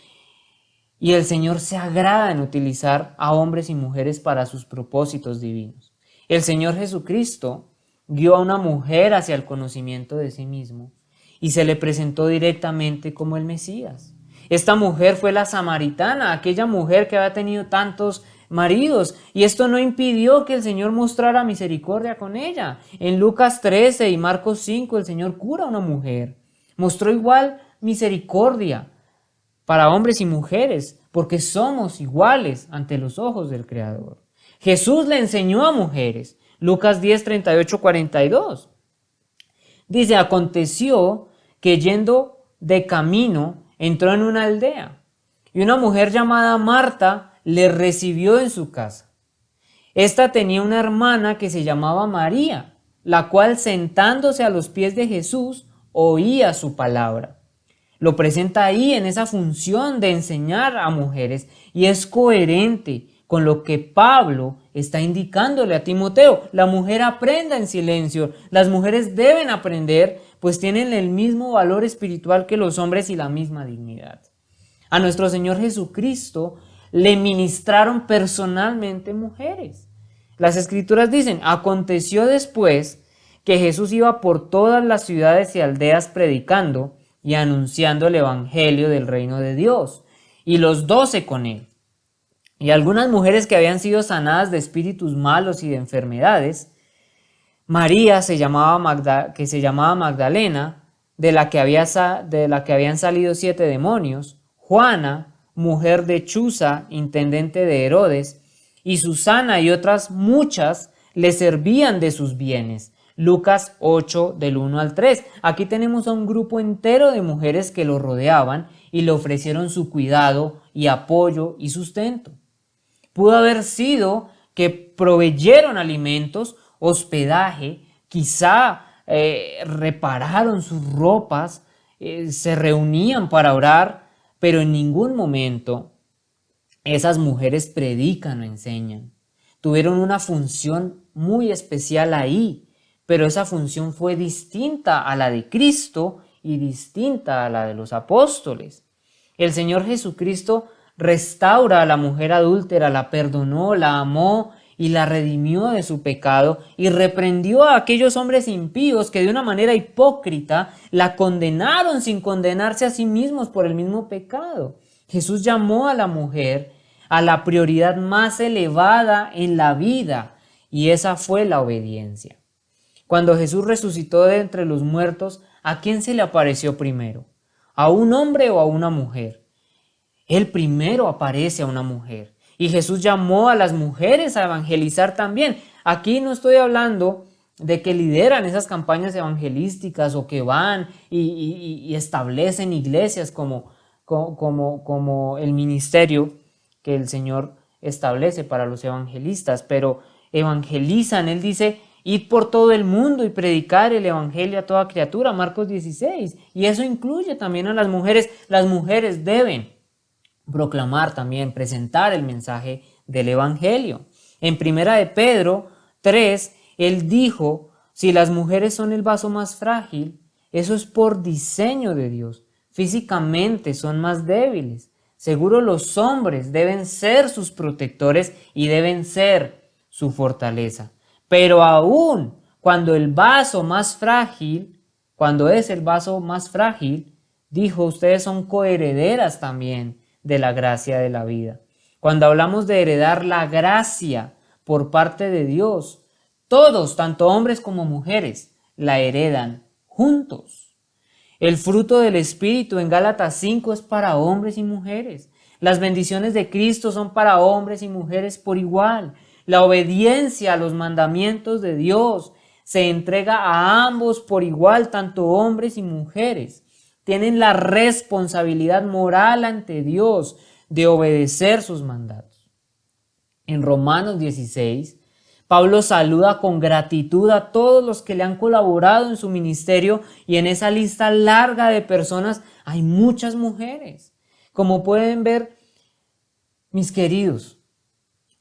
y el Señor se agrada en utilizar a hombres y mujeres para sus propósitos divinos. El Señor Jesucristo guió a una mujer hacia el conocimiento de sí mismo y se le presentó directamente como el Mesías. Esta mujer fue la samaritana, aquella mujer que había tenido tantos maridos, y esto no impidió que el Señor mostrara misericordia con ella. En Lucas 13 y Marcos 5 el Señor cura a una mujer. Mostró igual misericordia para hombres y mujeres, porque somos iguales ante los ojos del Creador. Jesús le enseñó a mujeres. Lucas 10, 38, 42. Dice, aconteció que yendo de camino entró en una aldea y una mujer llamada Marta le recibió en su casa. Esta tenía una hermana que se llamaba María, la cual sentándose a los pies de Jesús oía su palabra. Lo presenta ahí en esa función de enseñar a mujeres y es coherente con lo que Pablo está indicándole a Timoteo. La mujer aprenda en silencio. Las mujeres deben aprender, pues tienen el mismo valor espiritual que los hombres y la misma dignidad. A nuestro Señor Jesucristo le ministraron personalmente mujeres. Las Escrituras dicen, aconteció después que Jesús iba por todas las ciudades y aldeas predicando y anunciando el evangelio del reino de Dios, y los 12 con él. Y algunas mujeres que habían sido sanadas de espíritus malos y de enfermedades, María que se llamaba Magdalena, de la que habían salido 7 demonios, Juana, mujer de Chuza, intendente de Herodes, y Susana y otras muchas le servían de sus bienes. Lucas 8 del 1 al 3. Aquí tenemos a un grupo entero de mujeres que lo rodeaban y le ofrecieron su cuidado y apoyo y sustento. Pudo haber sido que proveyeron alimentos, hospedaje, quizá repararon sus ropas, se reunían para orar, pero en ningún momento esas mujeres predican o enseñan. Tuvieron una función muy especial ahí, pero esa función fue distinta a la de Cristo y distinta a la de los apóstoles. El Señor Jesucristo restaura a la mujer adúltera, la perdonó, la amó y la redimió de su pecado y reprendió a aquellos hombres impíos que de una manera hipócrita la condenaron sin condenarse a sí mismos por el mismo pecado. Jesús llamó a la mujer a la prioridad más elevada en la vida y esa fue la obediencia. Cuando Jesús resucitó de entre los muertos, ¿a quién se le apareció primero? ¿A un hombre o a una mujer? Él primero aparece a una mujer. Y Jesús llamó a las mujeres a evangelizar también. Aquí no estoy hablando de que lideran esas campañas evangelísticas o que van y establecen iglesias como el ministerio que el Señor establece para los evangelistas, pero evangelizan. Él dice, id por todo el mundo y predicar el evangelio a toda criatura, Marcos 16, y eso incluye también a las mujeres. Las mujeres deben proclamar también, presentar el mensaje del evangelio. En primera de Pedro 3, él dijo, si las mujeres son el vaso más frágil, eso es por diseño de Dios. Físicamente son más débiles. Seguro los hombres deben ser sus protectores y deben ser su fortaleza. Pero aún cuando es el vaso más frágil, dijo, ustedes son coherederas también de la gracia de la vida. Cuando hablamos de heredar la gracia por parte de Dios, todos, tanto hombres como mujeres, la heredan juntos. El fruto del Espíritu en Gálatas 5 es para hombres y mujeres. Las bendiciones de Cristo son para hombres y mujeres por igual. La obediencia a los mandamientos de Dios se entrega a ambos por igual, tanto hombres y mujeres. Tienen la responsabilidad moral ante Dios de obedecer sus mandatos. En Romanos 16, Pablo saluda con gratitud a todos los que le han colaborado en su ministerio y en esa lista larga de personas hay muchas mujeres. Como pueden ver, mis queridos,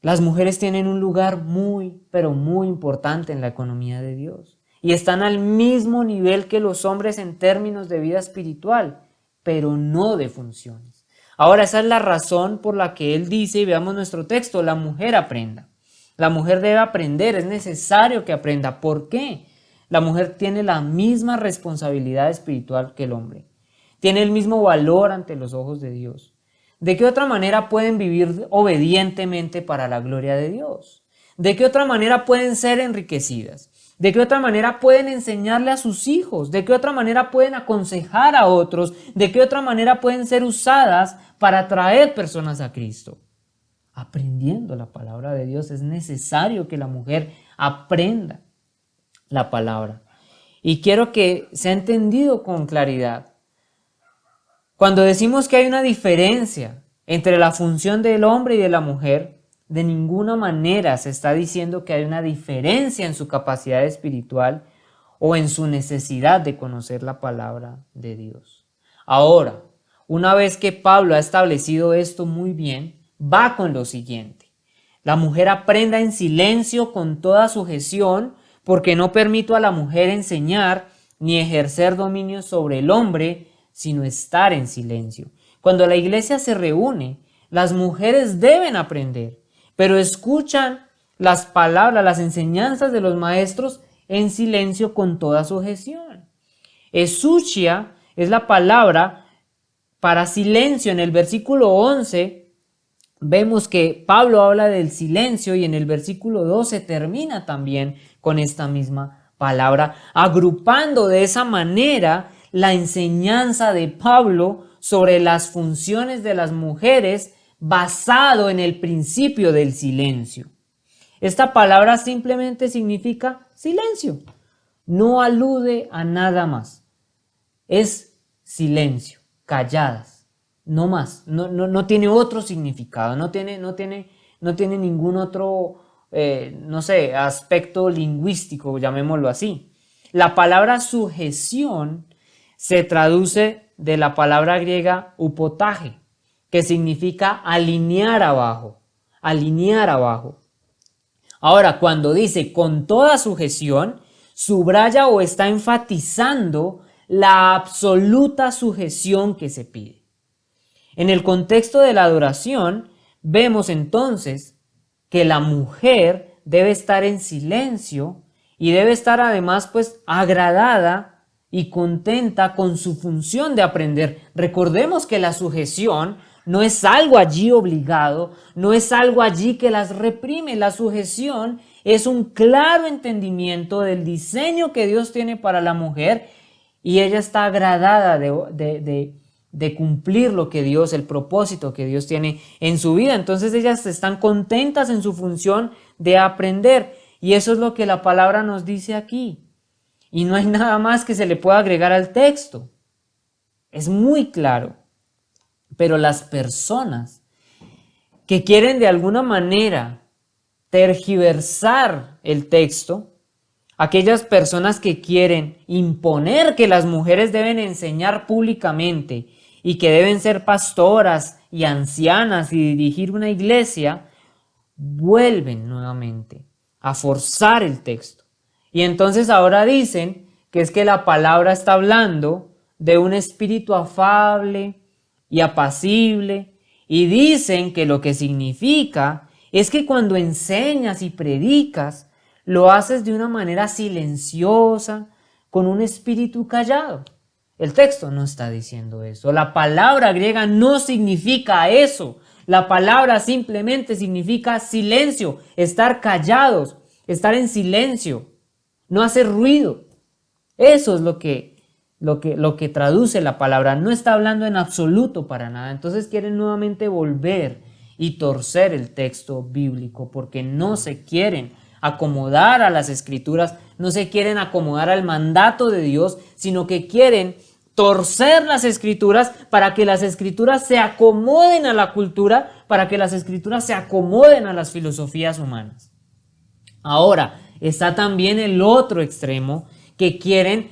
Las mujeres tienen un lugar muy, pero muy importante en la economía de Dios. Y están al mismo nivel que los hombres en términos de vida espiritual, pero no de funciones. Ahora, esa es la razón por la que él dice, y veamos nuestro texto, la mujer aprenda. La mujer debe aprender, es necesario que aprenda. ¿Por qué? La mujer tiene la misma responsabilidad espiritual que el hombre. Tiene el mismo valor ante los ojos de Dios. ¿De qué otra manera pueden vivir obedientemente para la gloria de Dios? ¿De qué otra manera pueden ser enriquecidas? ¿De qué otra manera pueden enseñarle a sus hijos? ¿De qué otra manera pueden aconsejar a otros? ¿De qué otra manera pueden ser usadas para atraer personas a Cristo? Aprendiendo la palabra de Dios. Es necesario que la mujer aprenda la palabra. Y quiero que sea entendido con claridad. Cuando decimos que hay una diferencia entre la función del hombre y de la mujer, de ninguna manera se está diciendo que hay una diferencia en su capacidad espiritual o en su necesidad de conocer la palabra de Dios. Ahora, una vez que Pablo ha establecido esto muy bien, va con lo siguiente. La mujer aprenda en silencio con toda sujeción, porque no permito a la mujer enseñar ni ejercer dominio sobre el hombre, sino estar en silencio. Cuando la iglesia se reúne, las mujeres deben aprender, pero escuchan las palabras, las enseñanzas de los maestros en silencio con toda sujeción. Escucha es la palabra para silencio. En el versículo 11 vemos que Pablo habla del silencio y en el versículo 12 termina también con esta misma palabra, agrupando de esa manera la enseñanza de Pablo sobre las funciones de las mujeres basado en el principio del silencio. Esta palabra simplemente significa silencio, no alude a nada más. Es silencio, calladas, no más, no tiene otro significado, no tiene ningún otro, aspecto lingüístico, llamémoslo así. La palabra sujeción se traduce de la palabra griega upotaje, que significa alinear abajo, alinear abajo. Ahora, cuando dice con toda sujeción, subraya o está enfatizando la absoluta sujeción que se pide. En el contexto de la adoración, vemos entonces que la mujer debe estar en silencio y debe estar además agradada y contenta con su función de aprender. Recordemos que la sujeción no es algo allí obligado, no es algo allí que las reprime. La sujeción es un claro entendimiento del diseño que Dios tiene para la mujer y ella está agradada de cumplir lo que Dios, el propósito que Dios tiene en su vida. Entonces ellas están contentas en su función de aprender y eso es lo que la palabra nos dice aquí. Y no hay nada más que se le pueda agregar al texto. Es muy claro. Pero las personas que quieren de alguna manera tergiversar el texto, aquellas personas que quieren imponer que las mujeres deben enseñar públicamente y que deben ser pastoras y ancianas y dirigir una iglesia, vuelven nuevamente a forzar el texto. Y entonces ahora dicen que es que la palabra está hablando de un espíritu afable y apacible, y dicen que lo que significa es que cuando enseñas y predicas, lo haces de una manera silenciosa, con un espíritu callado. El texto no está diciendo eso. La palabra griega no significa eso. La palabra simplemente significa silencio, estar callados, estar en silencio, no hacer ruido. Eso es lo que traduce la palabra. No está hablando en absoluto para nada. Entonces quieren nuevamente volver y torcer el texto bíblico porque no se quieren acomodar a las escrituras, no se quieren acomodar al mandato de Dios, sino que quieren torcer las escrituras para que las escrituras se acomoden a la cultura, para que las escrituras se acomoden a las filosofías humanas. Ahora, está también el otro extremo que quieren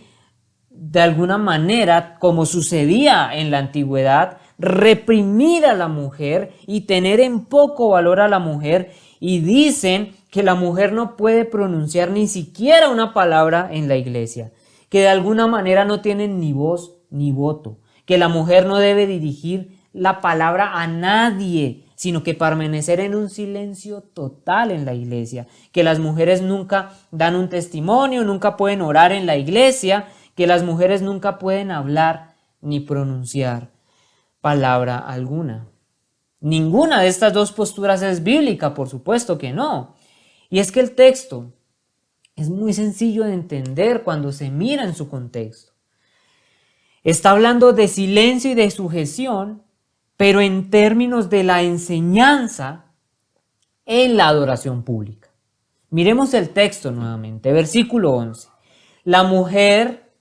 de alguna manera, como sucedía en la antigüedad, reprimir a la mujer y tener en poco valor a la mujer y dicen que la mujer no puede pronunciar ni siquiera una palabra en la iglesia, que de alguna manera no tienen ni voz ni voto, que la mujer no debe dirigir la palabra a nadie, sino que permanecer en un silencio total en la iglesia, que las mujeres nunca dan un testimonio, nunca pueden orar en la iglesia, que las mujeres nunca pueden hablar ni pronunciar palabra alguna. Ninguna de estas dos posturas es bíblica, por supuesto que no. Y es que el texto es muy sencillo de entender cuando se mira en su contexto. Está hablando de silencio y de sujeción, pero en términos de la enseñanza en la adoración pública. Miremos el texto nuevamente, versículo 11. La mujer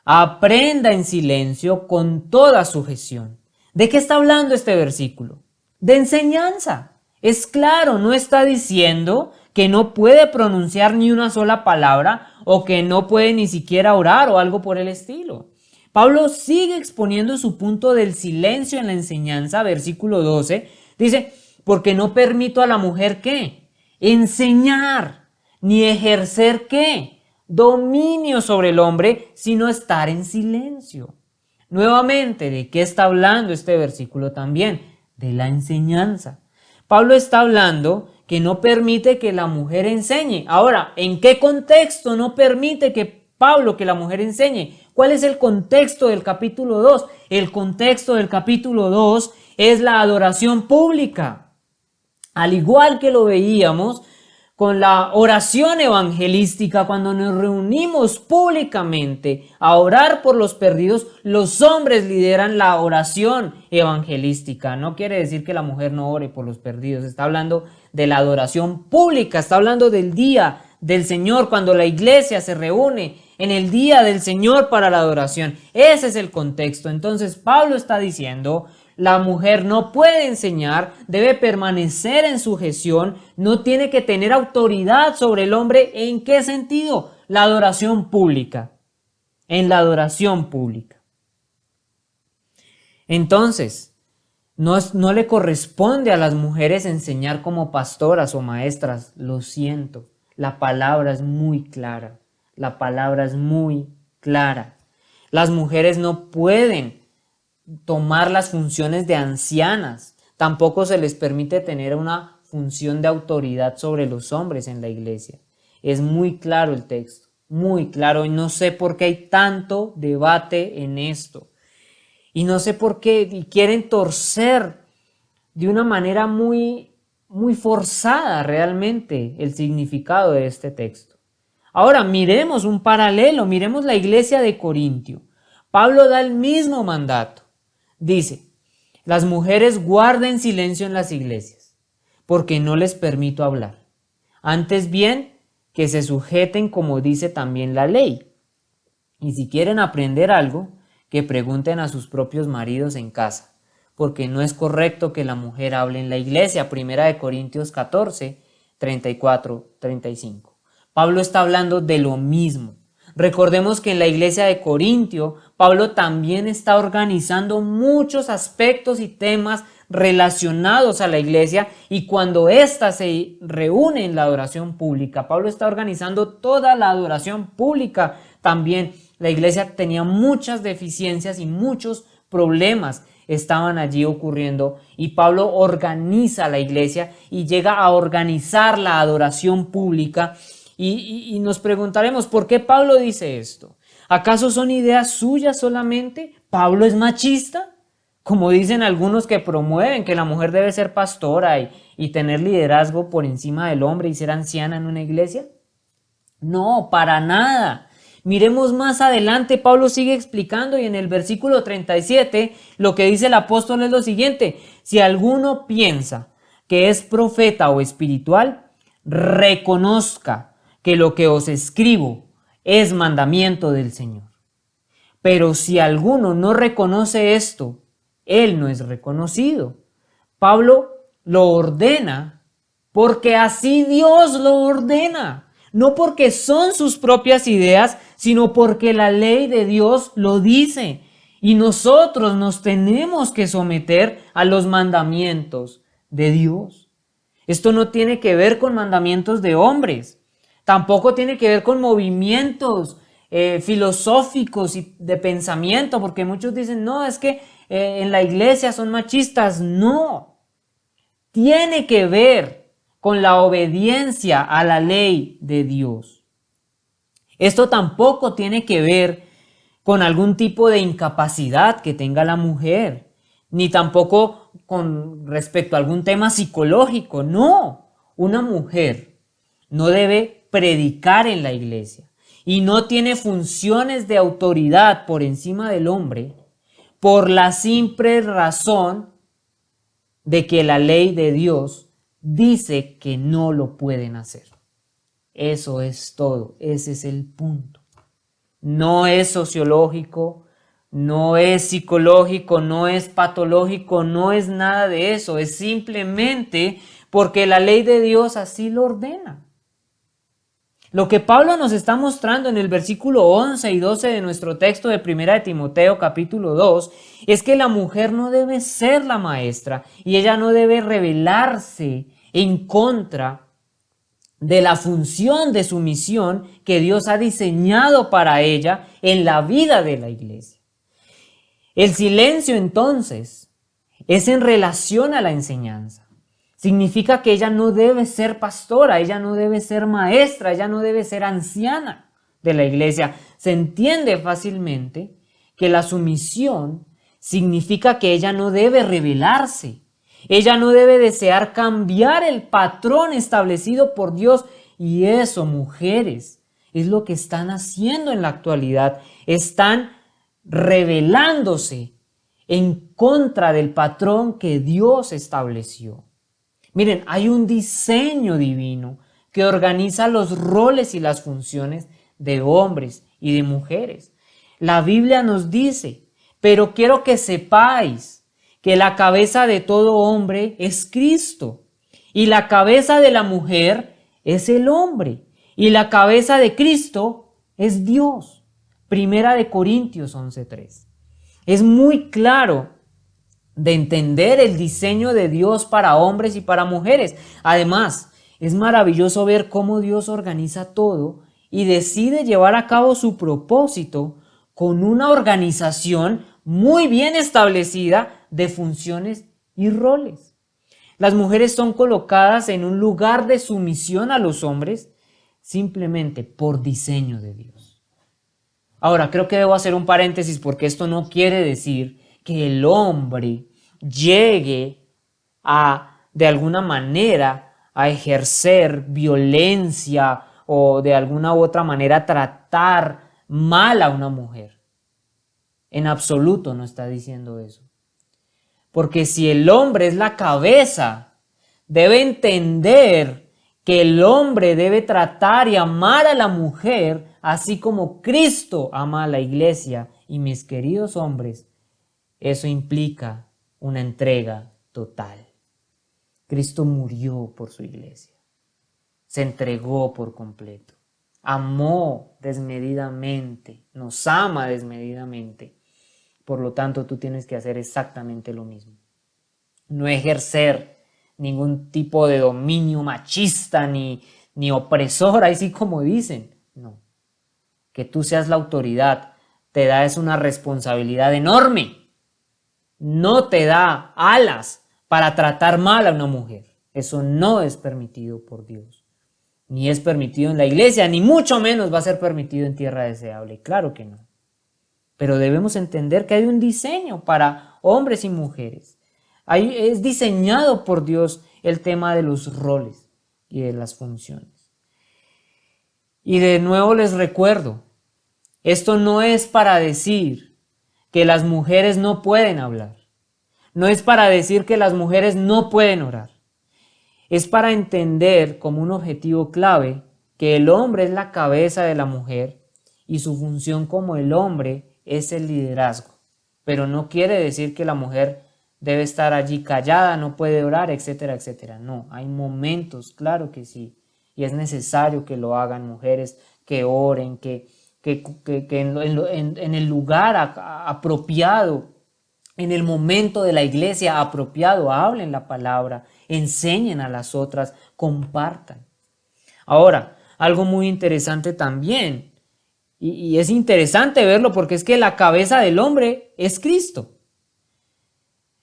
aprenda en silencio con toda sujeción. ¿De qué está hablando este versículo? De enseñanza. Es claro, no está diciendo que no puede pronunciar ni una sola palabra o que no puede ni siquiera orar o algo por el estilo. Pablo sigue exponiendo su punto del silencio en la enseñanza, versículo 12. Dice, porque no permito a la mujer ¿qué? Enseñar, ni ejercer ¿qué? Dominio sobre el hombre, sino estar en silencio. Nuevamente, ¿de qué está hablando este versículo también? De la enseñanza. Pablo está hablando que no permite que la mujer enseñe. Ahora, ¿en qué contexto no permite que Pablo que la mujer enseñe? ¿Cuál es el contexto del capítulo 2? El contexto del capítulo 2 es la adoración pública. Al igual que lo veíamos con la oración evangelística, cuando nos reunimos públicamente a orar por los perdidos, los hombres lideran la oración evangelística. No quiere decir que la mujer no ore por los perdidos, está hablando de la adoración pública, está hablando del día del Señor, cuando la iglesia se reúne en el día del Señor para la adoración. Ese es el contexto. Entonces Pablo está diciendo, la mujer no puede enseñar, debe permanecer en sujeción, no tiene que tener autoridad sobre el hombre. ¿En qué sentido? La adoración pública. En la adoración pública. Entonces, no le corresponde a las mujeres enseñar como pastoras o maestras. Lo siento, la palabra es muy clara. La palabra es muy clara. Las mujeres no pueden tomar las funciones de ancianas. Tampoco se les permite tener una función de autoridad sobre los hombres en la iglesia. Es muy claro el texto, muy claro. Y no sé por qué hay tanto debate en esto. Y no sé por qué quieren torcer de una manera muy forzada realmente el significado de este texto. Ahora miremos un paralelo, miremos la iglesia de Corintio. Pablo da el mismo mandato. Dice, las mujeres guarden silencio en las iglesias, porque no les permito hablar. Antes bien, que se sujeten como dice también la ley. Y si quieren aprender algo, que pregunten a sus propios maridos en casa, porque no es correcto que la mujer hable en la iglesia. 1 Corintios 14, 34, 35. Pablo está hablando de lo mismo. Recordemos que en la iglesia de Corintio, Pablo también está organizando muchos aspectos y temas relacionados a la iglesia, y cuando ésta se reúne en la adoración pública, Pablo está organizando toda la adoración pública también. La iglesia tenía muchas deficiencias y muchos problemas estaban allí ocurriendo, y Pablo organiza la iglesia y llega a organizar la adoración pública. Y nos preguntaremos, ¿por qué Pablo dice esto? ¿Acaso son ideas suyas solamente? ¿Pablo es machista? Como dicen algunos que promueven que la mujer debe ser pastora y tener liderazgo por encima del hombre y ser anciana en una iglesia. No, para nada. Miremos más adelante, Pablo sigue explicando, y en el versículo 37 lo que dice el apóstol es lo siguiente: si alguno piensa que es profeta o espiritual, reconozca que lo que os escribo es mandamiento del Señor. Pero si alguno no reconoce esto, él no es reconocido. Pablo lo ordena porque así Dios lo ordena. No porque son sus propias ideas, sino porque la ley de Dios lo dice. Y nosotros nos tenemos que someter a los mandamientos de Dios. Esto no tiene que ver con mandamientos de hombres. Tampoco tiene que ver con movimientos filosóficos y de pensamiento, porque muchos dicen, no, es que en la iglesia son machistas. No, tiene que ver con la obediencia a la ley de Dios. Esto tampoco tiene que ver con algún tipo de incapacidad que tenga la mujer, ni tampoco con respecto a algún tema psicológico. No, una mujer no debe predicar en la iglesia y no tiene funciones de autoridad por encima del hombre por la simple razón de que la ley de Dios dice que no lo pueden hacer. Eso es todo, ese es el punto. No es sociológico, no es psicológico, no es patológico, no es nada de eso. Es simplemente porque la ley de Dios así lo ordena. Lo que Pablo nos está mostrando en el versículo 11 y 12 de nuestro texto de 1 de Timoteo capítulo 2 es que la mujer no debe ser la maestra y ella no debe rebelarse en contra de la función de su misión que Dios ha diseñado para ella en la vida de la iglesia. El silencio entonces es en relación a la enseñanza. Significa que ella no debe ser pastora, ella no debe ser maestra, ella no debe ser anciana de la iglesia. Se entiende fácilmente que la sumisión significa que ella no debe rebelarse. Ella no debe desear cambiar el patrón establecido por Dios. Y eso, mujeres, es lo que están haciendo en la actualidad. Están rebelándose en contra del patrón que Dios estableció. Miren, hay un diseño divino que organiza los roles y las funciones de hombres y de mujeres. La Biblia nos dice, pero quiero que sepáis que la cabeza de todo hombre es Cristo, y la cabeza de la mujer es el hombre, y la cabeza de Cristo es Dios. 1 Corintios 11:3. Es muy claro de entender el diseño de Dios para hombres y para mujeres. Además, es maravilloso ver cómo Dios organiza todo y decide llevar a cabo su propósito con una organización muy bien establecida de funciones y roles. Las mujeres son colocadas en un lugar de sumisión a los hombres simplemente por diseño de Dios. Ahora, creo que debo hacer un paréntesis porque esto no quiere decir que el hombre llegue de alguna manera, a ejercer violencia o de alguna u otra manera tratar mal a una mujer. En absoluto no está diciendo eso. Porque si el hombre es la cabeza, debe entender que el hombre debe tratar y amar a la mujer así como Cristo ama a la iglesia. Y mis queridos hombres, eso implica una entrega total. Cristo murió por su iglesia. Se entregó por completo. Amó desmedidamente. Nos ama desmedidamente. Por lo tanto, tú tienes que hacer exactamente lo mismo. No ejercer ningún tipo de dominio machista ni opresor, así como dicen. No. Que tú seas la autoridad te da es una responsabilidad enorme. No te da alas para tratar mal a una mujer. Eso no es permitido por Dios. Ni es permitido en la iglesia, ni mucho menos va a ser permitido en tierra deseable. Claro que no. Pero debemos entender que hay un diseño para hombres y mujeres. Es diseñado por Dios el tema de los roles y de las funciones. Y de nuevo les recuerdo, esto no es para decir que las mujeres no pueden hablar. No es para decir que las mujeres no pueden orar. Es para entender como un objetivo clave que el hombre es la cabeza de la mujer y su función como el hombre es el liderazgo. Pero no quiere decir que la mujer debe estar allí callada, no puede orar, etcétera, etcétera. No, hay momentos, claro que sí. Y es necesario que lo hagan mujeres, que oren, que en el lugar apropiado en el momento de la iglesia apropiado, hablen la palabra, enseñen a las otras, compartan. Ahora, algo muy interesante también, y es interesante verlo porque es que la cabeza del hombre es Cristo.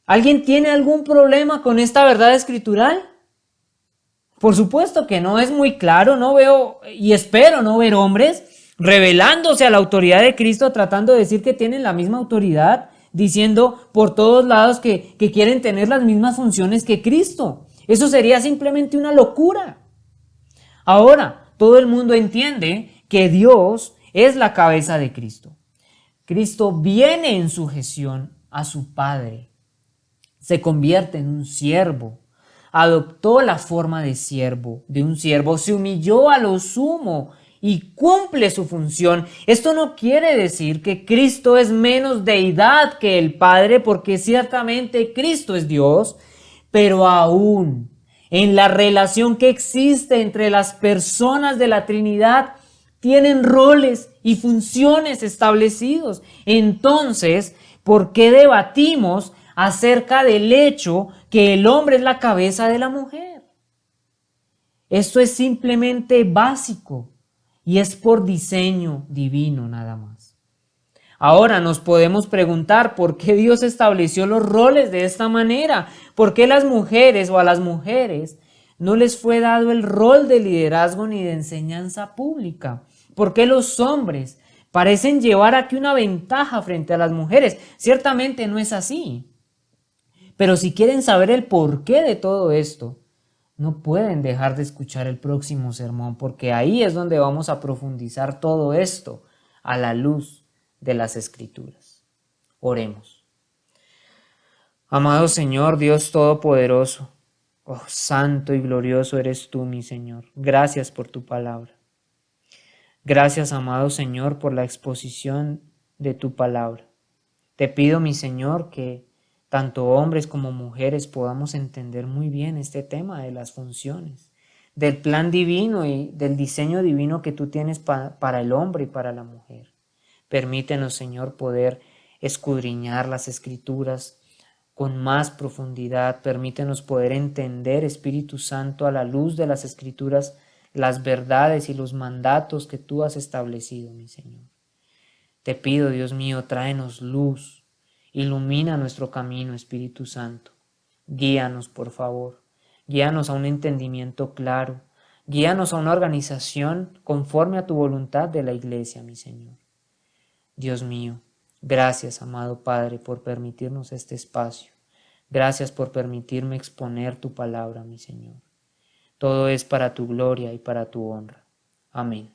¿Alguien tiene algún problema con esta verdad escritural? Por supuesto que no, es muy claro, no veo y espero no ver hombres rebelándose a la autoridad de Cristo, tratando de decir que tienen la misma autoridad, diciendo por todos lados que quieren tener las mismas funciones que Cristo. Eso sería simplemente una locura. Ahora, todo el mundo entiende que Dios es la cabeza de Cristo. Cristo viene en sujeción a su Padre, se convierte en un siervo, adoptó la forma de siervo, de un siervo, se humilló a lo sumo y cumple su función. Esto no quiere decir que Cristo es menos deidad que el Padre, porque ciertamente Cristo es Dios, pero aún en la relación que existe entre las personas de la Trinidad, tienen roles y funciones establecidos. Entonces, ¿por qué debatimos acerca del hecho que el hombre es la cabeza de la mujer? Esto es simplemente básico y es por diseño divino nada más. Ahora nos podemos preguntar por qué Dios estableció los roles de esta manera, por qué las mujeres o a las mujeres no les fue dado el rol de liderazgo ni de enseñanza pública, por qué los hombres parecen llevar aquí una ventaja frente a las mujeres. Ciertamente no es así, pero si quieren saber el porqué de todo esto, no pueden dejar de escuchar el próximo sermón, porque ahí es donde vamos a profundizar todo esto a la luz de las Escrituras. Oremos. Amado Señor, Dios Todopoderoso, oh, santo y glorioso eres tú, mi Señor. Gracias por tu palabra. Gracias, amado Señor, por la exposición de tu palabra. Te pido, mi Señor, que tanto hombres como mujeres podamos entender muy bien este tema de las funciones, del plan divino y del diseño divino que tú tienes para el hombre y para la mujer. Permítenos, Señor, poder escudriñar las Escrituras con más profundidad. Permítenos poder entender, Espíritu Santo, a la luz de las Escrituras, las verdades y los mandatos que tú has establecido, mi Señor. Te pido, Dios mío, tráenos luz, ilumina nuestro camino, Espíritu Santo. Guíanos, por favor. Guíanos a un entendimiento claro. Guíanos a una organización conforme a tu voluntad de la iglesia, mi Señor. Dios mío, gracias, amado Padre, por permitirnos este espacio. Gracias por permitirme exponer tu palabra, mi Señor. Todo es para tu gloria y para tu honra. Amén.